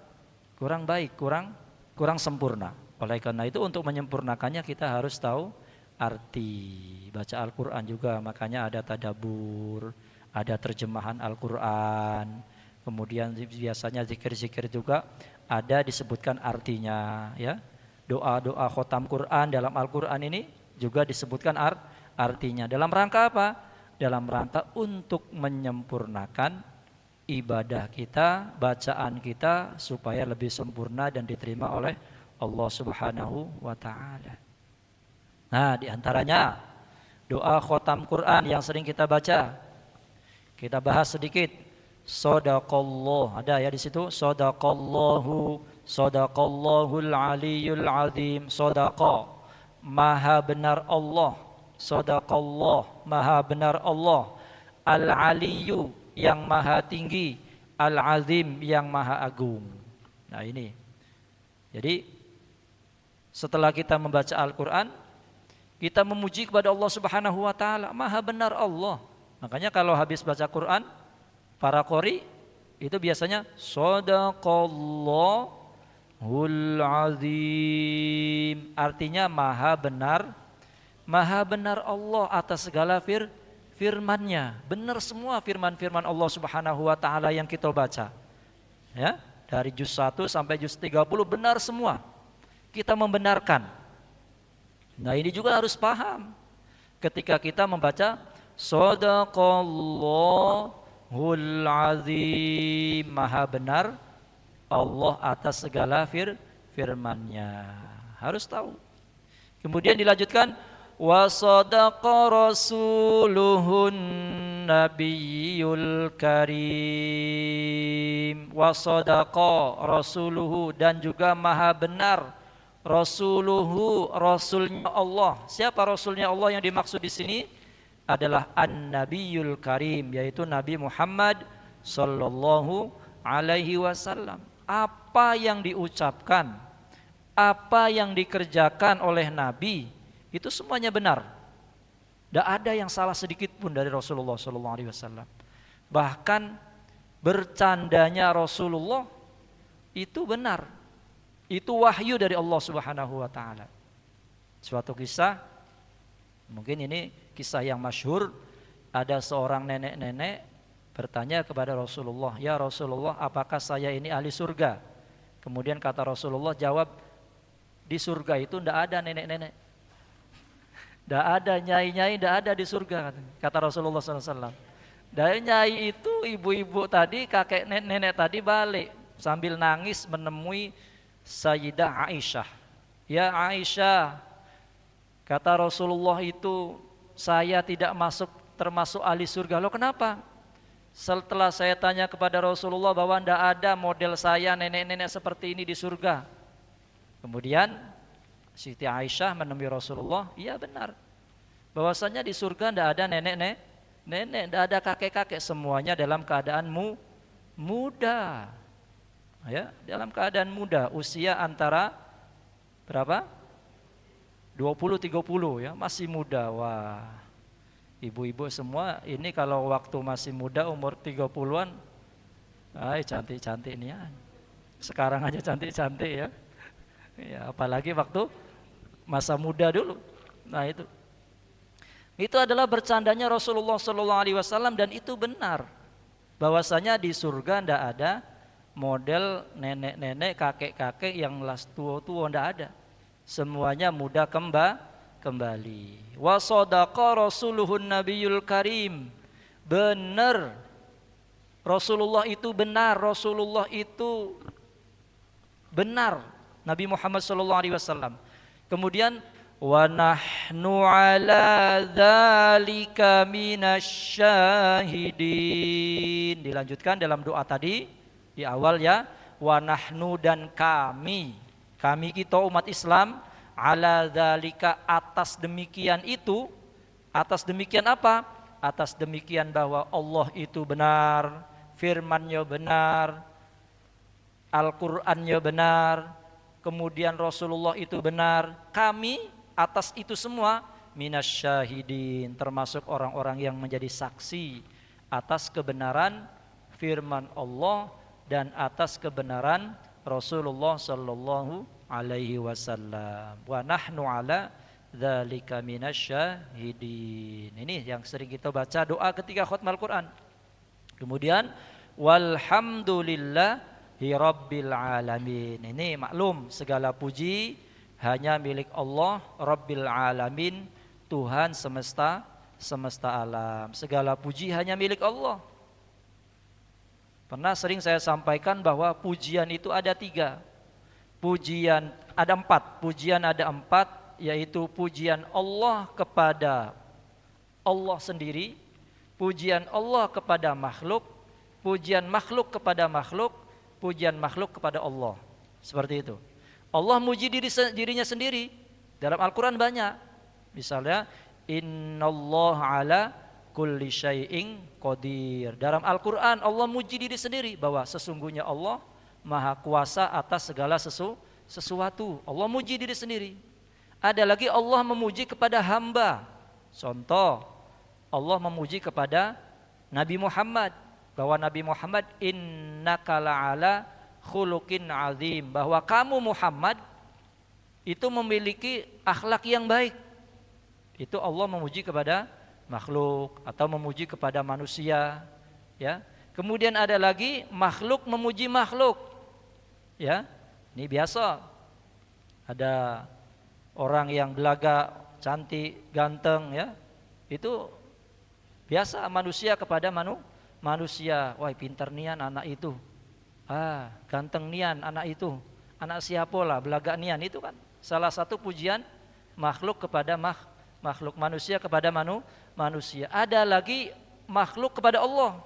baik, kurang sempurna. Oleh karena itu untuk menyempurnakannya kita harus tahu arti. Baca Al-Quran juga makanya ada tadabbur, ada terjemahan Al-Quran. Kemudian biasanya zikir-zikir juga ada disebutkan artinya ya. Doa-doa khotam Quran dalam Al-Quran ini juga disebutkan artinya. Dalam rangka apa? Dalam rangka untuk menyempurnakan ibadah kita, bacaan kita supaya lebih sempurna dan diterima oleh Allah Subhanahu wa taala. Nah, diantaranya doa khotam Quran yang sering kita baca. Kita bahas sedikit. Shadaqallah, ada ya di situ. Shadaqallahul aliyyul azim. Shadaqa, maha benar Allah. Shadaqallah, maha benar Allah. Al-aliyyu, yang maha tinggi. Al-azim, yang maha agung. Nah ini. Jadi setelah kita membaca Al-Quran, kita memuji kepada Allah Subhanahu wa taala, maha benar Allah. Makanya kalau habis baca Quran, para qori itu biasanya Shadaqallahul azim. Artinya maha benar Allah atas segala firman-Nya. Benar semua firman-firman Allah Subhanahu wa taala yang kita baca. Ya, dari juz 1 sampai juz 30 benar semua. Kita membenarkan. Nah, ini juga harus paham ketika kita membaca Shadaqallahul azim, maha benar Allah atas segala firman-Nya. Harus tahu. Kemudian dilanjutkan wa sadaqa rasuluhun nabiyul karim. Wa sadaqa rasuluhu, dan juga maha benar rasuluhu, rasulnya Allah. Siapa rasulnya Allah yang dimaksud di sini? Adalah An-Nabiyul Karim, yaitu Nabi Muhammad sallallahu alaihi wasallam. Apa yang diucapkan, apa yang dikerjakan oleh Nabi, itu semuanya benar. Tidak ada yang salah sedikit pun dari Rasulullah sallallahu alaihi wasallam. Bahkan bercandanya Rasulullah itu benar. Itu wahyu dari Allah Subhanahu wa taala. Suatu kisah, mungkin ini kisah yang masyhur, ada seorang nenek-nenek bertanya kepada Rasulullah, "Ya Rasulullah, apakah saya ini ahli surga?" Kemudian kata Rasulullah jawab, "Di surga itu tidak ada nenek-nenek. Tidak ada nyai-nyai, tidak ada di surga," kata Rasulullah SAW. Dari nyai itu ibu-ibu tadi, kakek nenek tadi balik sambil nangis menemui Sayyidah Aisyah. "Ya Aisyah," kata Rasulullah itu, "saya tidak termasuk ahli surga." "Loh kenapa?" "Setelah saya tanya kepada Rasulullah bahwa tidak ada model saya nenek-nenek seperti ini di surga." Kemudian Siti Aisyah menemui Rasulullah, "Iya benar, bahwasanya di surga tidak ada nenek-nenek, tidak ada kakek-kakek, semuanya dalam keadaan muda." Ya, dalam keadaan muda, usia antara berapa? 20-30 ya, masih muda. Wah, ibu-ibu semua ini kalau waktu masih muda umur 30-an, cantik-cantik ini ya. Sekarang aja cantik-cantik ya. Ya, apalagi waktu masa muda dulu. Nah, itu adalah bercandanya Rasulullah SAW, dan itu benar. Bahwasanya di surga tidak ada model nenek-nenek, kakek-kakek yang las tua-tua, tidak ada. Semuanya muda kembali. Wa sadaqa rasuluhun nabiyul karim. Benar, Rasulullah itu benar, Rasulullah itu benar, Nabi Muhammad SAW. Kemudian wa nahnu ala dzalika minasyahidin. Dilanjutkan dalam doa tadi di awal ya, wa nahnu, dan kami kita umat Islam, ala dzalika, atas demikian itu. Atas demikian apa? Atas demikian bahwa Allah itu benar, firman-Nya benar, Al-Qur'an-Nya benar, kemudian Rasulullah itu benar. Kami atas itu semua minasyahidin, termasuk orang-orang yang menjadi saksi atas kebenaran firman Allah dan atas kebenaran Rasulullah sallallahu alaihi wasallam. Wa nahnu ala dzalika minasyahidin. Ini yang sering kita baca doa ketika khatmal Quran. Kemudian walhamdulillahi rabbil alamin. Ini maklum, segala puji hanya milik Allah Rabbil alamin, Tuhan semesta alam. Segala puji hanya milik Allah. Pernah sering saya sampaikan bahwa pujian itu ada 3. Pujian ada 4. Pujian ada 4, yaitu pujian Allah kepada Allah sendiri, pujian Allah kepada makhluk, pujian makhluk kepada makhluk, pujian makhluk kepada Allah. Seperti itu. Allah muji dirinya sendiri. Dalam Al-Quran banyak. Misalnya, innallaha ala kulli syai'in qadir. Dalam Al-Quran Allah muji diri sendiri bahwa sesungguhnya Allah maha kuasa atas segala sesuatu. Allah muji diri sendiri. Ada lagi Allah memuji kepada hamba. Contoh, Allah memuji kepada Nabi Muhammad, bahwa Nabi Muhammad innaka la'ala khuluqin azim, bahwa kamu Muhammad itu memiliki akhlak yang baik. Itu Allah memuji kepada makhluk atau memuji kepada manusia, ya. Kemudian ada lagi makhluk memuji makhluk, ya. Ini biasa. Ada orang yang belaga, cantik, ganteng, ya. Itu biasa manusia kepada manusia. Wah, pintar nian anak itu. Ganteng nian anak itu. Anak siapa lah, belaga nian, itu kan salah satu pujian makhluk kepada makhluk, manusia kepada manusia. Ada lagi makhluk kepada Allah.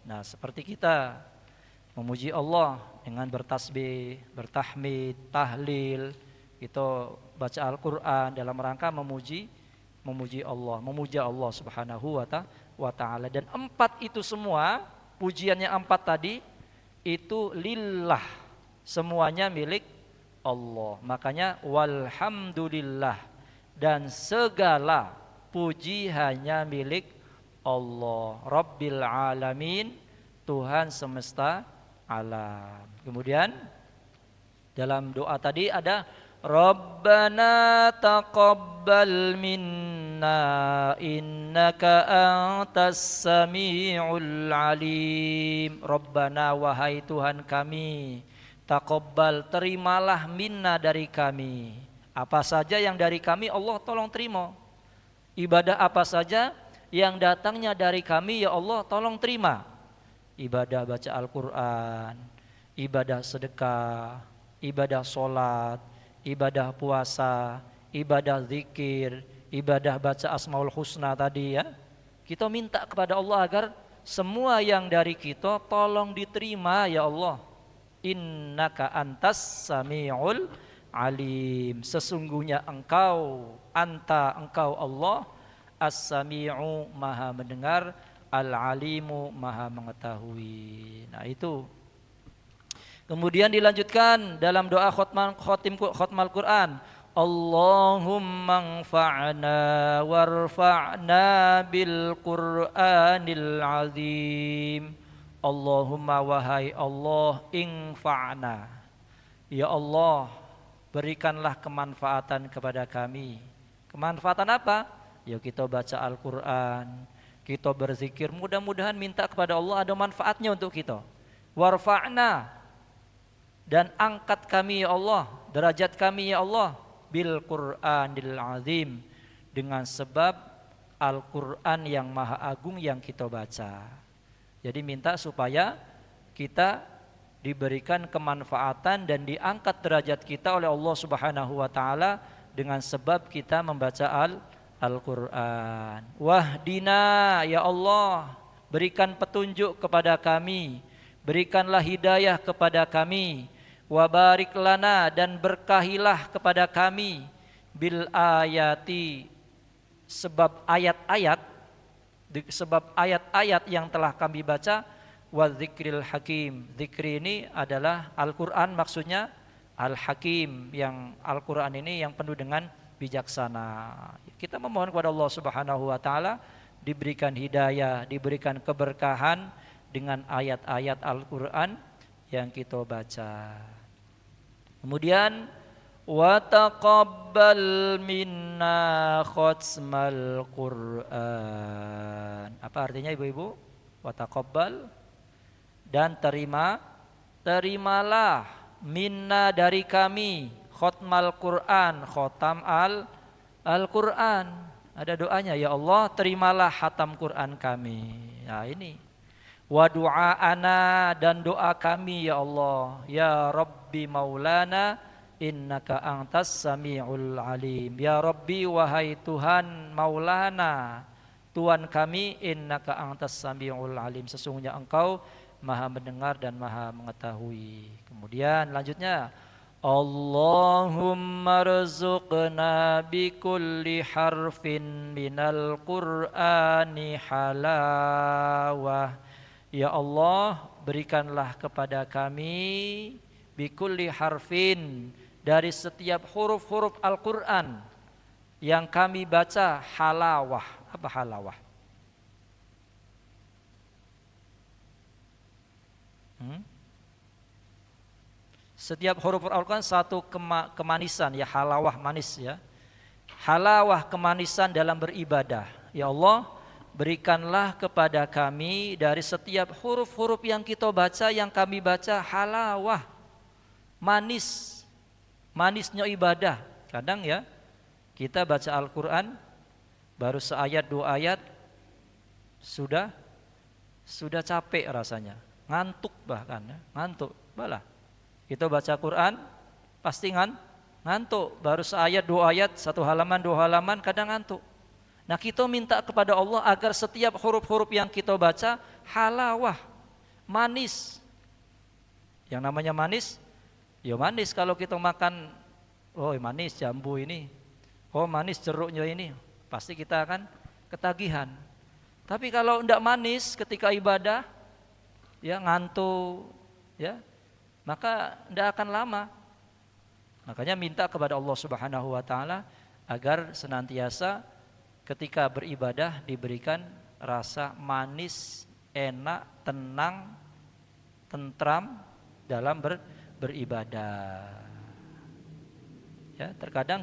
Nah, seperti kita memuji Allah dengan bertasbih, bertahmid, tahlil, Kita baca Al-Quran dalam rangka memuji Allah, memuja Allah Subhanahu wa ta'ala. Dan 4 itu semua, pujiannya 4 tadi, itu lillah, semuanya milik Allah. Makanya walhamdulillah, dan segala puji hanya milik Allah, Rabbil alamin, Tuhan semesta alam. Kemudian dalam doa tadi ada Rabbana taqabbal minna innaka antas sami'ul alim. Rabbana, wahai Tuhan kami, taqabbal, terimalah minna, dari kami. Apa saja yang dari kami Allah tolong terima. Ibadah apa saja yang datangnya dari kami ya Allah tolong terima. Ibadah baca Al-Quran, ibadah sedekah, ibadah sholat, ibadah puasa, ibadah zikir, ibadah baca Asmaul Husna tadi ya. Kita minta kepada Allah agar semua yang dari kita tolong diterima ya Allah. Innaka antas sami'ul alim. Sesungguhnya engkau, engkau Allah, as-sami'u, maha mendengar, al-alimu, maha mengetahui. Nah itu. Kemudian dilanjutkan dalam doa khotmal Quran, Allahumma anfa'na warfa'na bil Qur'anil azim. Allahumma, wahai Allah, infa'na, ya Allah, berikanlah kemanfaatan kepada kami. Kemanfaatan apa? Ya kita baca Al-Quran, kita berzikir, mudah-mudahan minta kepada Allah ada manfaatnya untuk kita. Warfa'na, dan angkat kami ya Allah, derajat kami ya Allah, bil Qur'anil azim, dengan sebab Al-Quran yang maha agung yang kita baca. Jadi minta supaya kita diberikan kemanfaatan dan diangkat derajat kita oleh Allah Subhanahu wa ta'ala dengan sebab kita membaca Al-Quran. Wahdina, ya Allah, berikan petunjuk kepada kami, berikanlah hidayah kepada kami. Wabarik lana, dan berkahilah kepada kami, bil ayati, sebab ayat-ayat yang telah kami baca, wa dzikril hakim. Zikri ini adalah Al-Quran, maksudnya Al-Hakim, yang Al-Quran ini yang penuh dengan bijaksana. Kita memohon kepada Allah Subhanahu wa ta'ala diberikan hidayah, diberikan keberkahan dengan ayat-ayat Al-Quran yang kita baca. Kemudian wa taqabbal minna khatmal Qur'an. Apa artinya ibu-ibu? Wa taqabbal, dan terimalah minna, dari kami, khatmal Qur'an, khatam Al-Quran. Ada doanya, ya Allah terimalah khatam Quran kami. Nah ini. Wa du'aana, dan doa kami ya Allah, ya Rabbi maulana innaka antas sami'ul alim. Ya Rabbi, wahai Tuhan maulana, Tuhan kami, innaka antas sami'ul alim, sesungguhnya engkau maha mendengar dan maha mengetahui. Kemudian lanjutnya, Allahumma rzuqna bikulli harfin minal Qur'ani halawah. Ya Allah, berikanlah kepada kami bikulli harfin, dari setiap huruf-huruf Al-Quran yang kami baca, halawah. Apa halawah? Setiap huruf Al-Quran satu kemanisan, ya, halawah, manis ya. Halawah, kemanisan dalam beribadah. Ya Allah, berikanlah kepada kami dari setiap huruf-huruf yang kita baca, yang kami baca, halawah, manis, manisnya ibadah. Kadang ya kita baca Al-Quran baru seayat 2 ayat sudah capek rasanya, ngantuk bahkan ya, ngantuk. Balah kita baca Quran pasti ngantuk, baru seayat 2 ayat, 1 halaman 2 halaman kadang ngantuk. Nah kita minta kepada Allah agar setiap huruf-huruf yang kita baca halawah, manis. Yang namanya manis, ya manis kalau kita makan oh manis jambu ini, oh manis jeruknya ini, pasti kita akan ketagihan. Tapi kalau tidak manis ketika ibadah, ya ngantuk, ya maka tidak akan lama. Makanya minta kepada Allah Subhanahu wa taala agar senantiasa ketika beribadah diberikan rasa manis, enak, tenang, tentram dalam beribadah. Ya, terkadang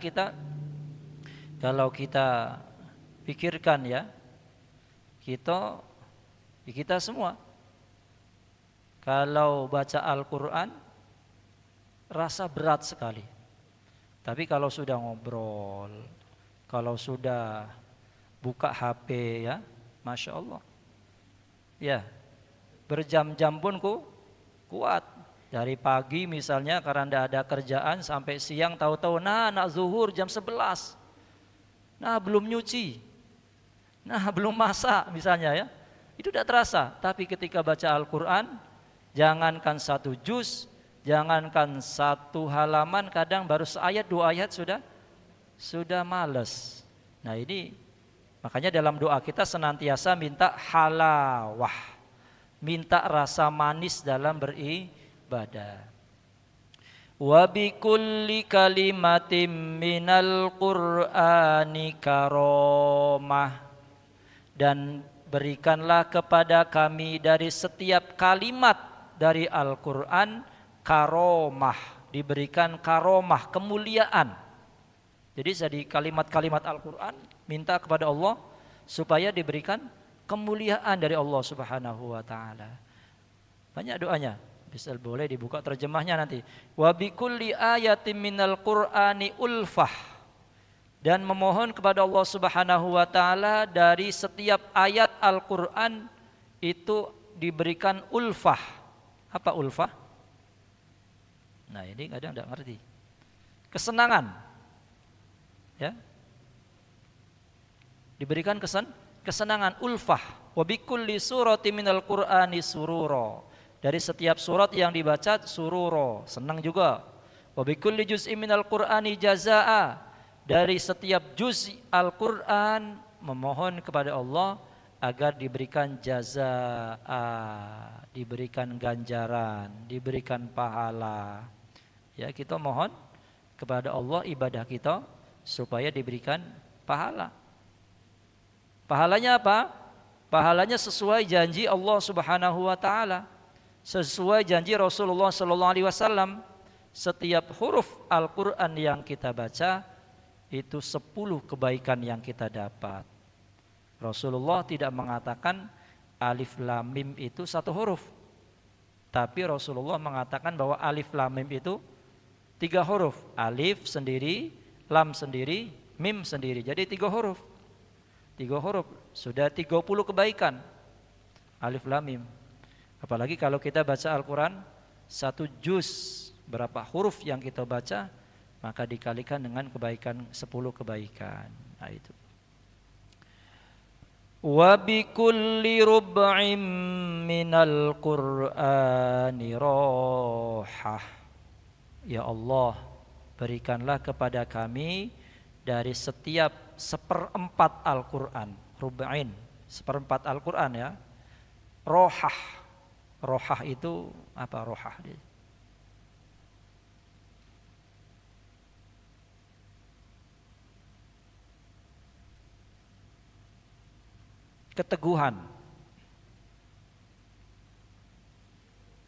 kalau kita pikirkan ya, kita semua kalau baca Al-Qur'an rasa berat sekali. Tapi kalau sudah ngobrol, kalau sudah buka HP ya, Masya Allah. Ya, berjam-jam pun kuat. Dari pagi misalnya karena tidak ada kerjaan sampai siang tahu-tahu nak zuhur jam 11. Nah belum nyuci. Nah belum masak misalnya ya. Itu tidak terasa. Tapi ketika baca Al-Quran, jangankan satu juz, jangankan satu halaman, kadang baru seayat dua ayat sudah males. Nah ini makanya dalam doa kita senantiasa minta halawah, minta rasa manis dalam beribadah. Wa bi kulli kalimatin minal qur'ani karamah, dan berikanlah kepada kami dari setiap kalimat dari Al-Qur'an karomah, diberikan karomah, kemuliaan. Jadi dari kalimat-kalimat Al-Quran minta kepada Allah supaya diberikan kemuliaan dari Allah Subhanahu wa taala. Banyak doanya, bisa boleh dibuka terjemahnya nanti. Wa bi kulli ayatin minal Qur'ani ulfah, dan memohon kepada Allah Subhanahu wa taala dari setiap ayat Al-Qur'an itu diberikan ulfah. Apa ulfah? Nah ini kadang tidak ngerti. Kesenangan, ya, diberikan kesenangan, ulfah. Wa bi kulli surati minal Qur'ani surura, dari setiap surat yang dibaca surura, senang juga. Wa bi kulli juz'in minal Qur'ani jazaa, dari setiap juz Al-Qur'an memohon kepada Allah agar diberikan jazaa, diberikan ganjaran, diberikan pahala. Ya, kita mohon kepada Allah ibadah kita supaya diberikan pahala. Pahalanya apa? Pahalanya sesuai janji Allah Subhanahu wa taala, sesuai janji Rasulullah sallallahu alaihi wasallam. Setiap huruf Al-Qur'an yang kita baca itu 10 kebaikan yang kita dapat. Rasulullah tidak mengatakan alif lam mim itu satu huruf, tapi Rasulullah mengatakan bahwa alif lam mim itu 3 huruf. Alif sendiri, lam sendiri, mim sendiri. Jadi 3 huruf. 3 huruf sudah 30 kebaikan. Alif lam mim. Apalagi kalau kita baca Al-Quran 1 juz, berapa huruf yang kita baca, maka dikalikan dengan kebaikan 10 kebaikan. Nah itu. Wa bi kulli rub'in minal Qur'ani rohah. Ya Allah, berikanlah kepada kami dari setiap 1/4 Al-Quran, rub'in, 1/4 Al-Quran ya, rohah. Rohah itu apa rohah? Keteguhan.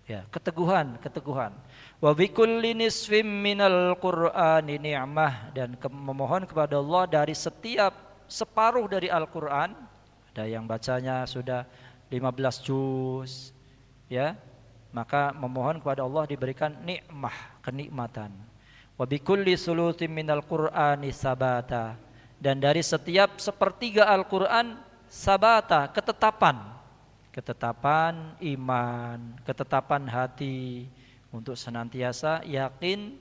Ya, keteguhan. Wa bi kulli nisfin minal Qur'ani ni'mah, dan memohon kepada Allah dari setiap separuh dari Al-Qur'an. Ada yang bacanya sudah 15 juz, ya. Maka memohon kepada Allah diberikan nikmah, kenikmatan. Wa bi kulli sulutin minal Qur'ani sabata, dan dari setiap 1/3 Al-Qur'an sabata, ketetapan iman, ketetapan hati untuk senantiasa yakin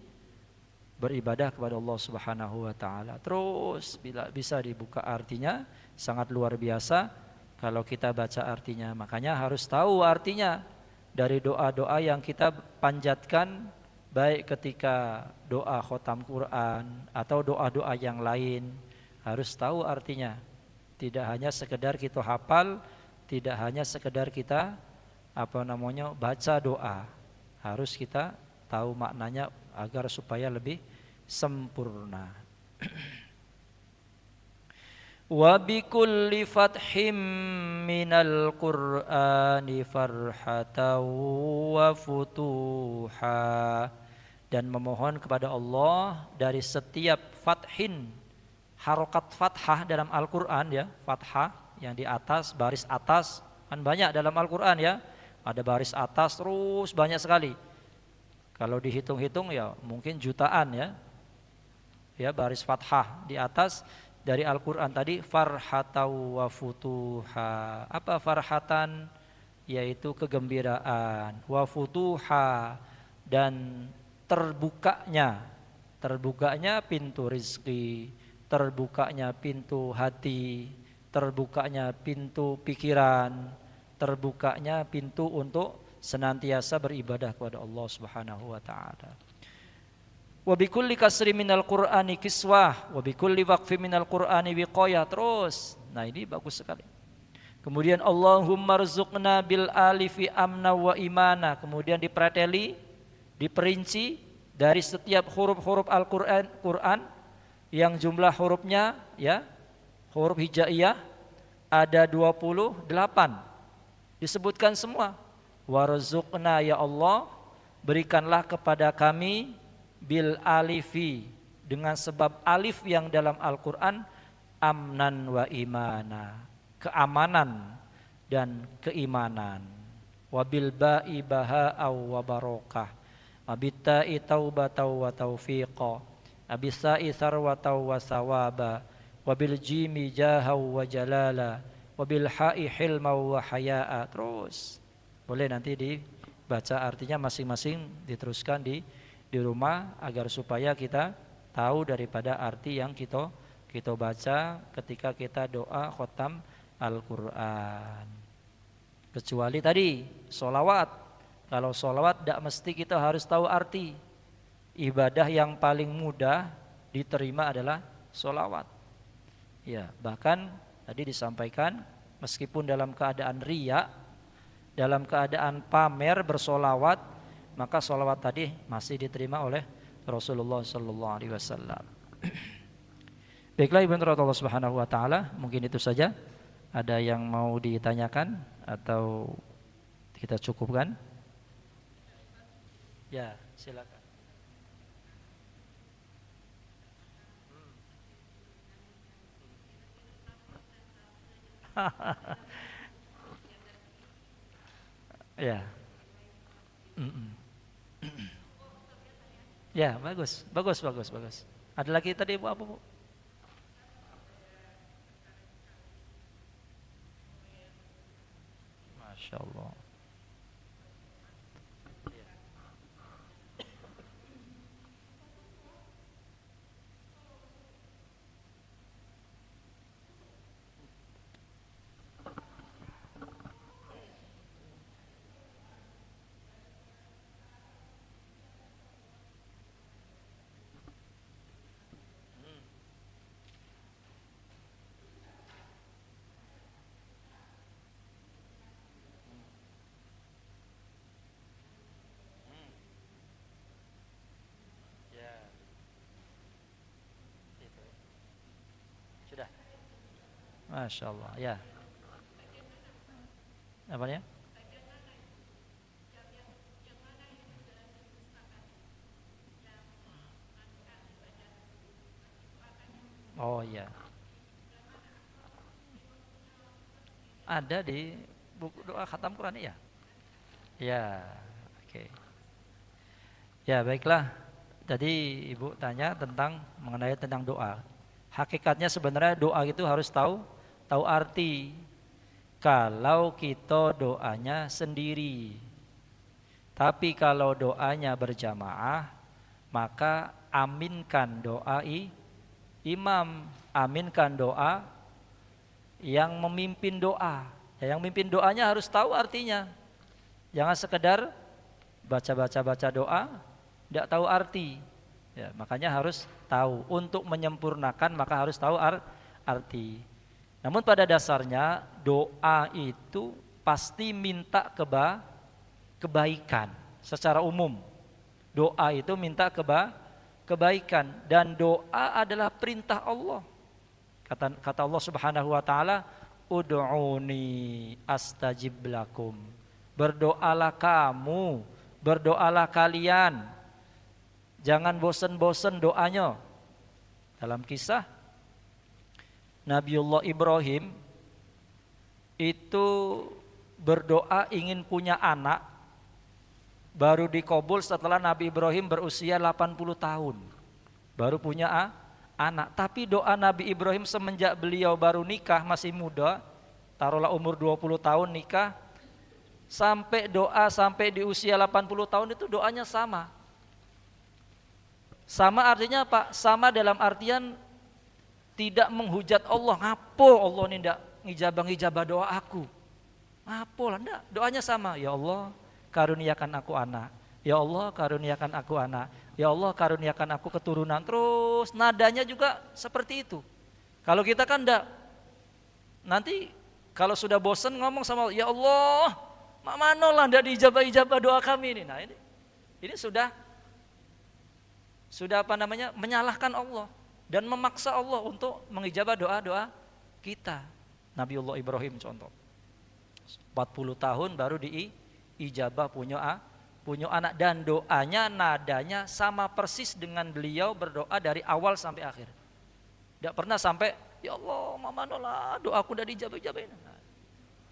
beribadah kepada Allah Subhanahu wa taala. Terus bila bisa dibuka artinya sangat luar biasa kalau kita baca artinya. Makanya harus tahu artinya dari doa-doa yang kita panjatkan baik ketika doa khotam Quran atau doa-doa yang lain, harus tahu artinya. Tidak hanya sekedar kita hafal, tidak hanya sekedar kita baca doa. Harus kita tahu maknanya agar supaya lebih sempurna. Wa bikulli fathim minal Qur'ani farhatan wa futuha, dan memohon kepada Allah dari setiap fathin, harokat fathah dalam Al-Qur'an ya, fathah yang di atas, baris atas, kan banyak dalam Al-Qur'an ya. Ada baris atas terus banyak sekali. Kalau dihitung-hitung ya mungkin jutaan ya. Ya, baris fathah di atas dari Al-Qur'an tadi, farhatau wa futuha. Apa farhatan? Yaitu kegembiraan, wa futuha, dan terbukanya pintu rizki, terbukanya pintu hati, terbukanya pintu pikiran, terbukanya pintu untuk senantiasa beribadah kepada Allah Subhanahu wa taala. Wa bikulli kasri minal Qur'ani kiswah, wa bikulli waqfi minal Qur'ani wiqayah. Terus. Nah, ini bagus sekali. Kemudian Allahumma rzuqna bil alifi amna wa imana. Kemudian dipreteli, diperinci dari setiap huruf-huruf Al-Qur'an yang jumlah hurufnya ya, huruf hijaiyah ada 28. Disebutkan semua. Warzuqna, ya Allah, berikanlah kepada kami bil alifi, dengan sebab alif yang dalam Al-Qur'an, amnan wa imana, keamanan dan keimanan. Wabil ba'i baha'au wa barokah, wabitta'i taubatau wa taufiqa, wabisa'i sarwatau wa sawaba, wabil jimi jahau wa jalala, wabil ha'i hilmau wa haya'a. Terus boleh nanti dibaca artinya masing-masing, diteruskan di rumah agar supaya kita tahu daripada arti yang kita baca ketika kita doa khotam Al-Qur'an. Kecuali tadi sholawat. Kalau sholawat tidak mesti kita harus tahu arti. Ibadah yang paling mudah diterima adalah sholawat. Ya, bahkan tadi disampaikan meskipun dalam keadaan riya, dalam keadaan pamer bersolawat, maka sholawat tadi masih diterima oleh Rasulullah sallallahu alaihi wasallam. Baiklah ibu Allah Subhanahu wa taala, mungkin itu saja. Ada yang mau ditanyakan atau kita cukupkan? Ya, silakan. Ya. Ya, bagus. Ada lagi tadi Ibu apa, Bu? Masya Allah. Ya, itu. Sudah. Masya Allah. Ya. Apanya? Oh ya. Ada di buku doa khatam Quran ya? Ya, oke. Ya, baiklah. Tadi Ibu tanya mengenai tentang doa. Hakikatnya sebenarnya doa itu harus tahu arti. Kalau kita doanya sendiri. Tapi kalau doanya berjamaah, maka aminkan doa imam, aminkan doa yang memimpin doa. Yang memimpin doanya harus tahu artinya. Jangan sekedar baca doa, tidak tahu arti. Ya, makanya harus tahu. Untuk menyempurnakan maka harus tahu arti. Namun pada dasarnya doa itu pasti minta kebaikan secara umum. Doa itu minta kebaikan dan doa adalah perintah Allah. Kata Allah Subhanahu wa taala, "Ud'uni astajib lakum." Berdoalah kamu, berdoalah kalian. Jangan bosan-bosan doanya. Dalam kisah Nabiullah Ibrahim itu berdoa ingin punya anak, baru dikabul setelah Nabi Ibrahim berusia 80 tahun. Baru punya anak. Tapi doa Nabi Ibrahim semenjak beliau baru nikah, masih muda, taruhlah umur 20 tahun nikah, sampai doa sampai di usia 80 tahun itu doanya sama. Sama artinya apa? Sama dalam artian tidak menghujat Allah. Ngapo Allah ini tidak ngijabah doa aku. Ngapo lah, enggak. Doanya sama. Ya Allah, karuniakan aku anak. Ya Allah, karuniakan aku anak. Ya Allah, karuniakan aku keturunan. Terus nadanya juga seperti itu. Kalau kita kan enggak. Nanti kalau sudah bosan ngomong sama Allah, ya Allah, mana lah enggak diijabah doa kami ini. Nah ini sudah menyalahkan Allah dan memaksa Allah untuk mengijabah doa-doa kita. Nabiullah Ibrahim contoh 40 tahun baru diijabah punya anak, dan doanya nadanya sama persis dengan beliau berdoa dari awal sampai akhir. Tidak pernah sampai ya Allah mamanolah doaku udah dijabah-jabahin. Nah,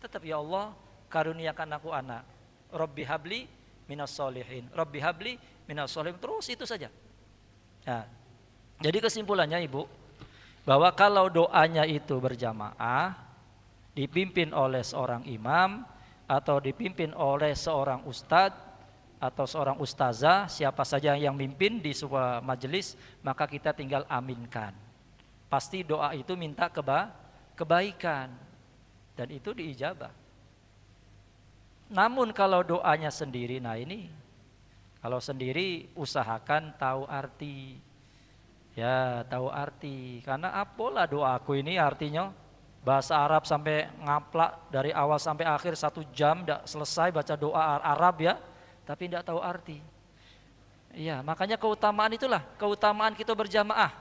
tetap ya Allah karuniakan aku anak. Rabbi habli minas solihin. Rabbi habli minas solihin. Terus itu saja. Nah, jadi kesimpulannya Ibu, bahwa kalau doanya itu berjamaah, dipimpin oleh seorang imam atau dipimpin oleh seorang ustadz atau seorang ustazah, siapa saja yang mimpin di sebuah majelis, maka kita tinggal aminkan. Pasti doa itu minta kebaikan dan itu diijabah. Namun kalau doanya sendiri, nah ini kalau sendiri usahakan tahu arti. Ya, tahu arti. Karena apalah doaku ini artinya bahasa Arab sampai ngaplak dari awal sampai akhir 1 jam tidak selesai baca doa Arab ya, tapi tidak tahu arti. Iya, makanya keutamaan itulah, keutamaan kita berjamaah.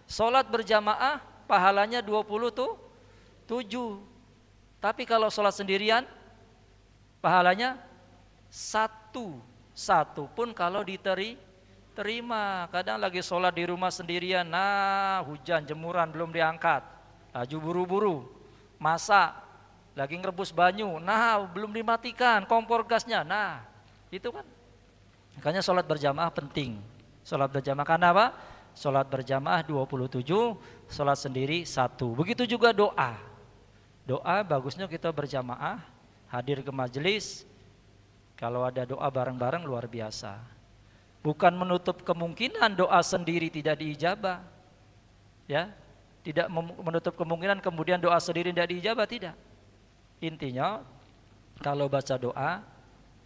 Salat berjamaah pahalanya 27. Tapi kalau salat sendirian pahalanya 1 pun kalau diterima. Kadang lagi sholat di rumah sendirian, nah hujan jemuran belum diangkat, laju buru-buru masak, lagi ngerebus banyu, nah belum dimatikan kompor gasnya, nah itu kan. Makanya sholat berjamaah penting. Sholat berjamaah karena apa? Sholat berjamaah 27, sholat sendiri 1. Begitu juga doa. Doa bagusnya kita berjamaah, hadir ke majelis. Kalau ada doa bareng-bareng luar biasa. Bukan menutup kemungkinan doa sendiri tidak diijabah. Ya, tidak menutup kemungkinan kemudian doa sendiri tidak diijabah, tidak. Intinya kalau baca doa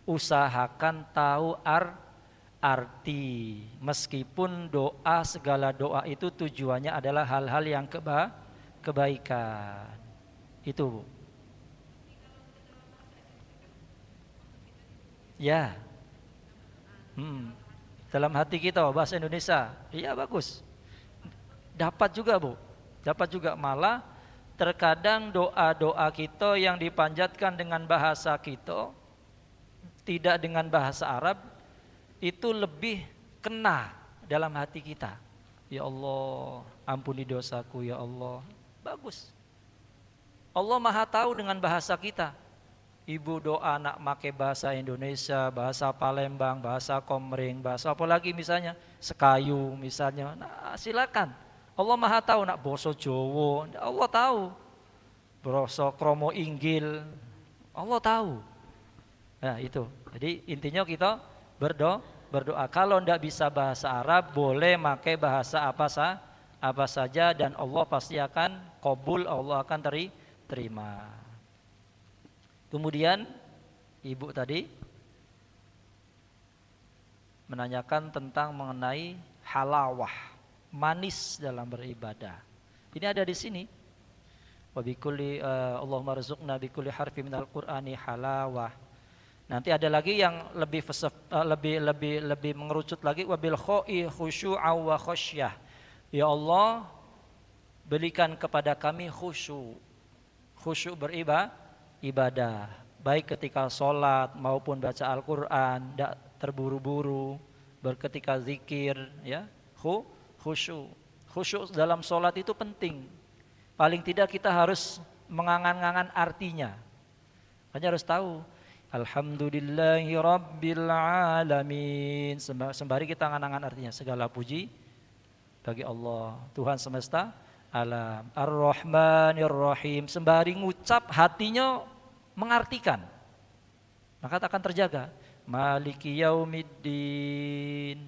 usahakan tahu arti. Meskipun doa, segala doa itu tujuannya adalah hal-hal yang kebaikan. Itu, Bu. Ya. Dalam hati kita bahasa Indonesia. Iya bagus. Dapat juga, Bu. Dapat juga, malah terkadang doa-doa kita yang dipanjatkan dengan bahasa kita, tidak dengan bahasa Arab, itu lebih kena dalam hati kita. Ya Allah, ampuni dosaku ya Allah. Bagus. Allah Maha tahu dengan bahasa kita. Ibu doa nak make bahasa Indonesia, bahasa Palembang, bahasa Komering, bahasa apa lagi misalnya, Sekayu misalnya. Nah, silakan. Allah Maha tahu nak boso Jowo, Allah tahu. Boso Kromo Inggil, Allah tahu. Nah, itu. Jadi intinya kita berdoa. Kalau tidak bisa bahasa Arab, boleh pakai bahasa apa saja dan Allah pasti akan qabul, Allah akan terima. Kemudian ibu tadi menanyakan tentang mengenai halawah, manis dalam beribadah. Ini ada di sini. Wa bikulli Allahumma rzuqna bikulli harfi minal Qur'ani halawah. Nanti ada lagi yang lebih mengerucut lagi, wabil khoi khusyu'a wa khasyah. Ya Allah, berikan kepada kami khusyuk. Khusyuk beribadah, baik ketika sholat maupun baca Al-Qur'an, tidak terburu-buru, berketika zikir, ya. Khusyuk. Khusyuk dalam sholat itu penting. Paling tidak kita harus mengangan-angan artinya. Hanya harus tahu Alhamdulillahi Rabbil Alamin. Sembari kita angan-angan artinya. Segala puji bagi Allah, Tuhan semesta alam. Ar-Rahmanir Rahim. Sembari ngucap hatinya mengartikan, maka akan terjaga. Maliki Yaumiddin.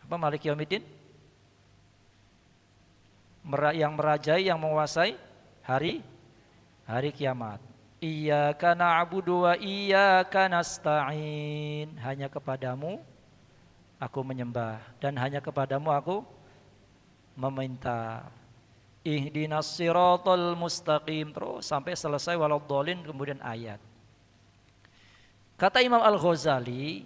Apa Maliki Yaumiddin? Yang merajai, yang menguasai hari kiamat. Iyyaka na'budu wa iyyaka nasta'in. Hanya kepadamu aku menyembah dan hanya kepadamu aku meminta. Ihdinas siratal mustaqim, terus sampai selesai waladhdallin, kemudian ayat. Kata Imam Al-Ghazali,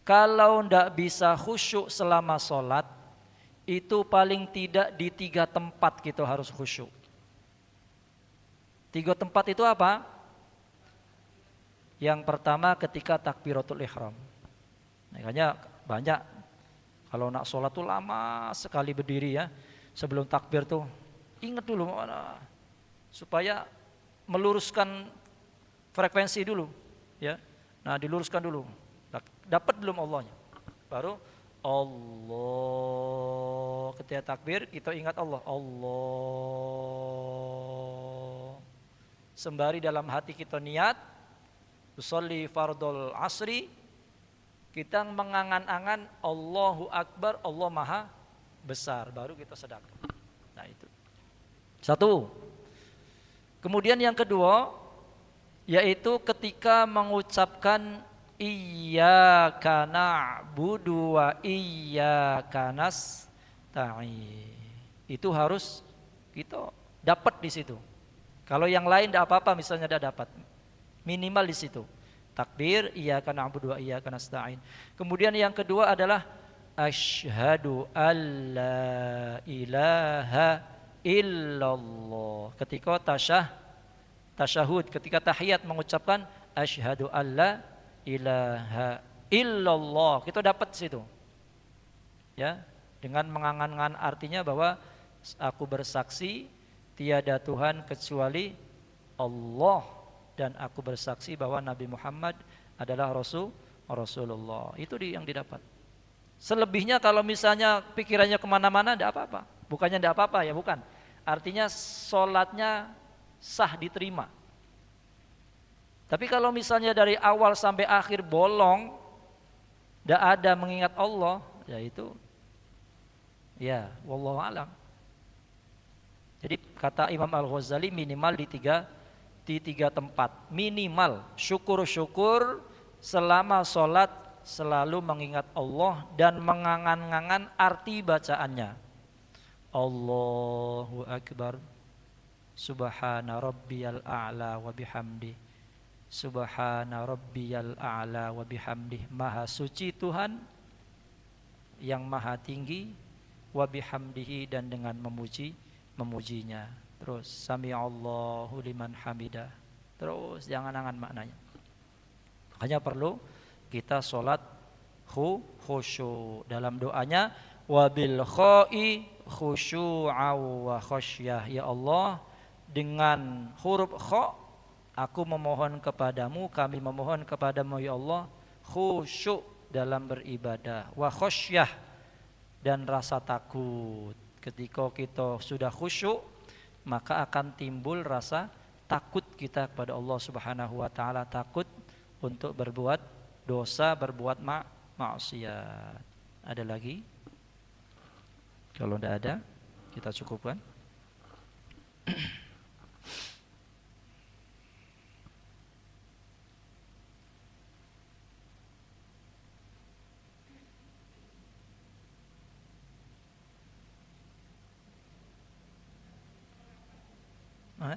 kalau ndak bisa khusyuk selama sholat, itu paling tidak di 3 tempat kita harus khusyuk. 3 tempat itu apa? Yang pertama ketika takbiratul ihram. Makanya banyak kalau nak sholat tuh lama sekali berdiri ya. Sebelum takbir tuh ingat dulu mana, supaya meluruskan frekuensi dulu ya. Nah, diluruskan dulu. Dapat belum Allahnya? Baru Allah, ketika takbir kita ingat Allah. Allah. Sembari dalam hati kita niat usolli fardul asri, kita mengangan-angan Allahu Akbar, Allah Maha Besar, baru kita sedekah. Nah itu. Satu. Kemudian yang kedua, yaitu ketika mengucapkan iyyaka na'budu wa iyyaka nasta'in. Itu harus kita dapat di situ. Kalau yang lain tidak apa-apa, misalnya tidak dapat, minimal di situ. Takbir, iyyaka na'budu wa iyyaka nasta'in. Kemudian yang kedua adalah asyhadu alla ilaha illallah. Ketika tasyahud, ketika tahiyat mengucapkan asyhadu alla ilaha illallah, kita dapat di situ. Ya, dengan mengangan-angan artinya bahwa aku bersaksi tiada Tuhan kecuali Allah, dan aku bersaksi bahwa Nabi Muhammad adalah Rasulullah. Itu yang didapat. Selebihnya kalau misalnya pikirannya kemana-mana, tidak apa-apa. Bukannya tidak apa-apa ya, bukan. Artinya sholatnya sah, diterima. Tapi kalau misalnya dari awal sampai akhir bolong, tidak ada mengingat Allah, ya itu, ya wallahu a'lam. Jadi kata Imam Al-Ghazali minimal di tiga tempat. Minimal syukur-syukur selama sholat selalu mengingat Allah dan mengangan-angan arti bacaannya. Allahu Akbar, Subhana Rabbiyal A'la wa bihamdi, Subhana Rabbiyal A'la wa bihamdi. Maha suci Tuhan yang maha tinggi, wa bihamdihi, dan dengan memujinya. Terus sami'allahu liman hamidah. Terus jangan angan maknanya. Makanya perlu kita sholat khusyuk. Dalam doanya wabil khoi khusyu'a wa khasyah. Ya Allah, dengan huruf kha aku memohon kepadamu, kami memohon kepadamu ya Allah, khusyuk dalam beribadah, wa khasyah, dan rasa takut. Ketika kita sudah khusyuk, maka akan timbul rasa takut kita kepada Allah Subhanahu wa taala, takut untuk berbuat dosa, berbuat maksiat. Ada lagi? Kalau tidak ada, kita cukupkan. Hah?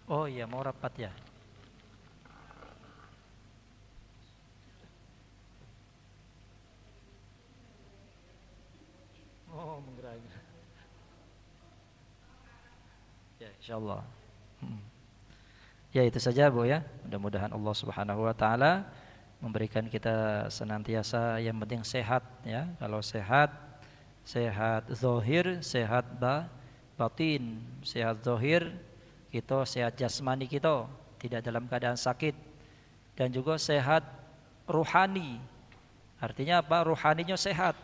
Oh iya, mau rapat ya. Oh, menggerakkan. Ya, insyaallah. Hmm. Ya itu saja Bu ya. Mudah-mudahan Allah Subhanahu wa taala memberikan kita senantiasa yang penting sehat ya. Kalau sehat, sehat zahir, sehat batin. Sehat zahir kita, sehat jasmani kita, tidak dalam keadaan sakit, dan juga sehat ruhani. Artinya apa? Ruhaninya sehat.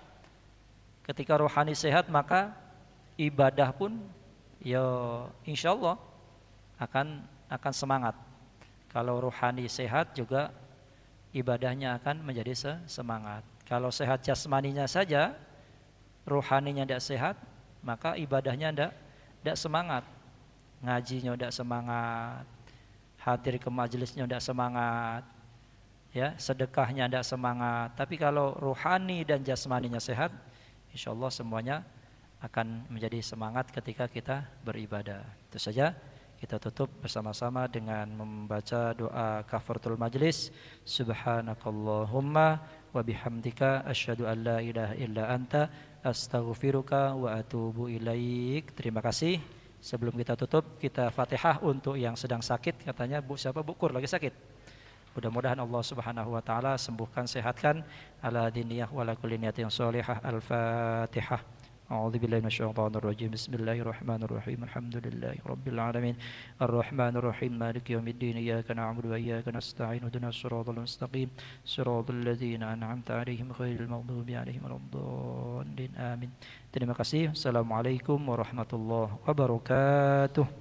Ketika rohani sehat maka ibadah pun ya insya Allah akan semangat. Kalau rohani sehat juga ibadahnya akan menjadi semangat. Kalau sehat jasmaninya saja, rohaninya tidak sehat, maka ibadahnya tidak semangat. Ngajinya tidak semangat, hadir ke majelisnya tidak semangat, ya sedekahnya tidak semangat. Tapi kalau rohani dan jasmaninya sehat, insya Allah semuanya akan menjadi semangat ketika kita beribadah. Itu saja, kita tutup bersama-sama dengan membaca doa kafaratul majlis. Subhanakallahumma wa bihamdika asyhadu an la ilaha illa anta astaghfiruka wa atubu ilaik. Terima kasih. Sebelum kita tutup, kita Fatihah untuk yang sedang sakit. Katanya Bu siapa? Bu Kur lagi sakit. Mudah-mudahan Allah Subhanahu wa taala sembuhkan, sehatkan, ala diniyah wa ala kulli niyatin shalihah. Al-Fatihah. A'udzu billahi minasyaitonir rajim. Bismillahirrahmanirrahim. Alhamdulillahi rabbil alamin. Arrahmanir rahim. Maliki yaumiddin. Iyyaka na'budu wa iyyaka nasta'in. Ihdinas siratal mustaqim. Siratal ladzina an'amta 'alaihim ghairil maghdubi 'alaihim waladdallin. Amin. Terima kasih. Assalamualaikum warahmatullahi wabarakatuh.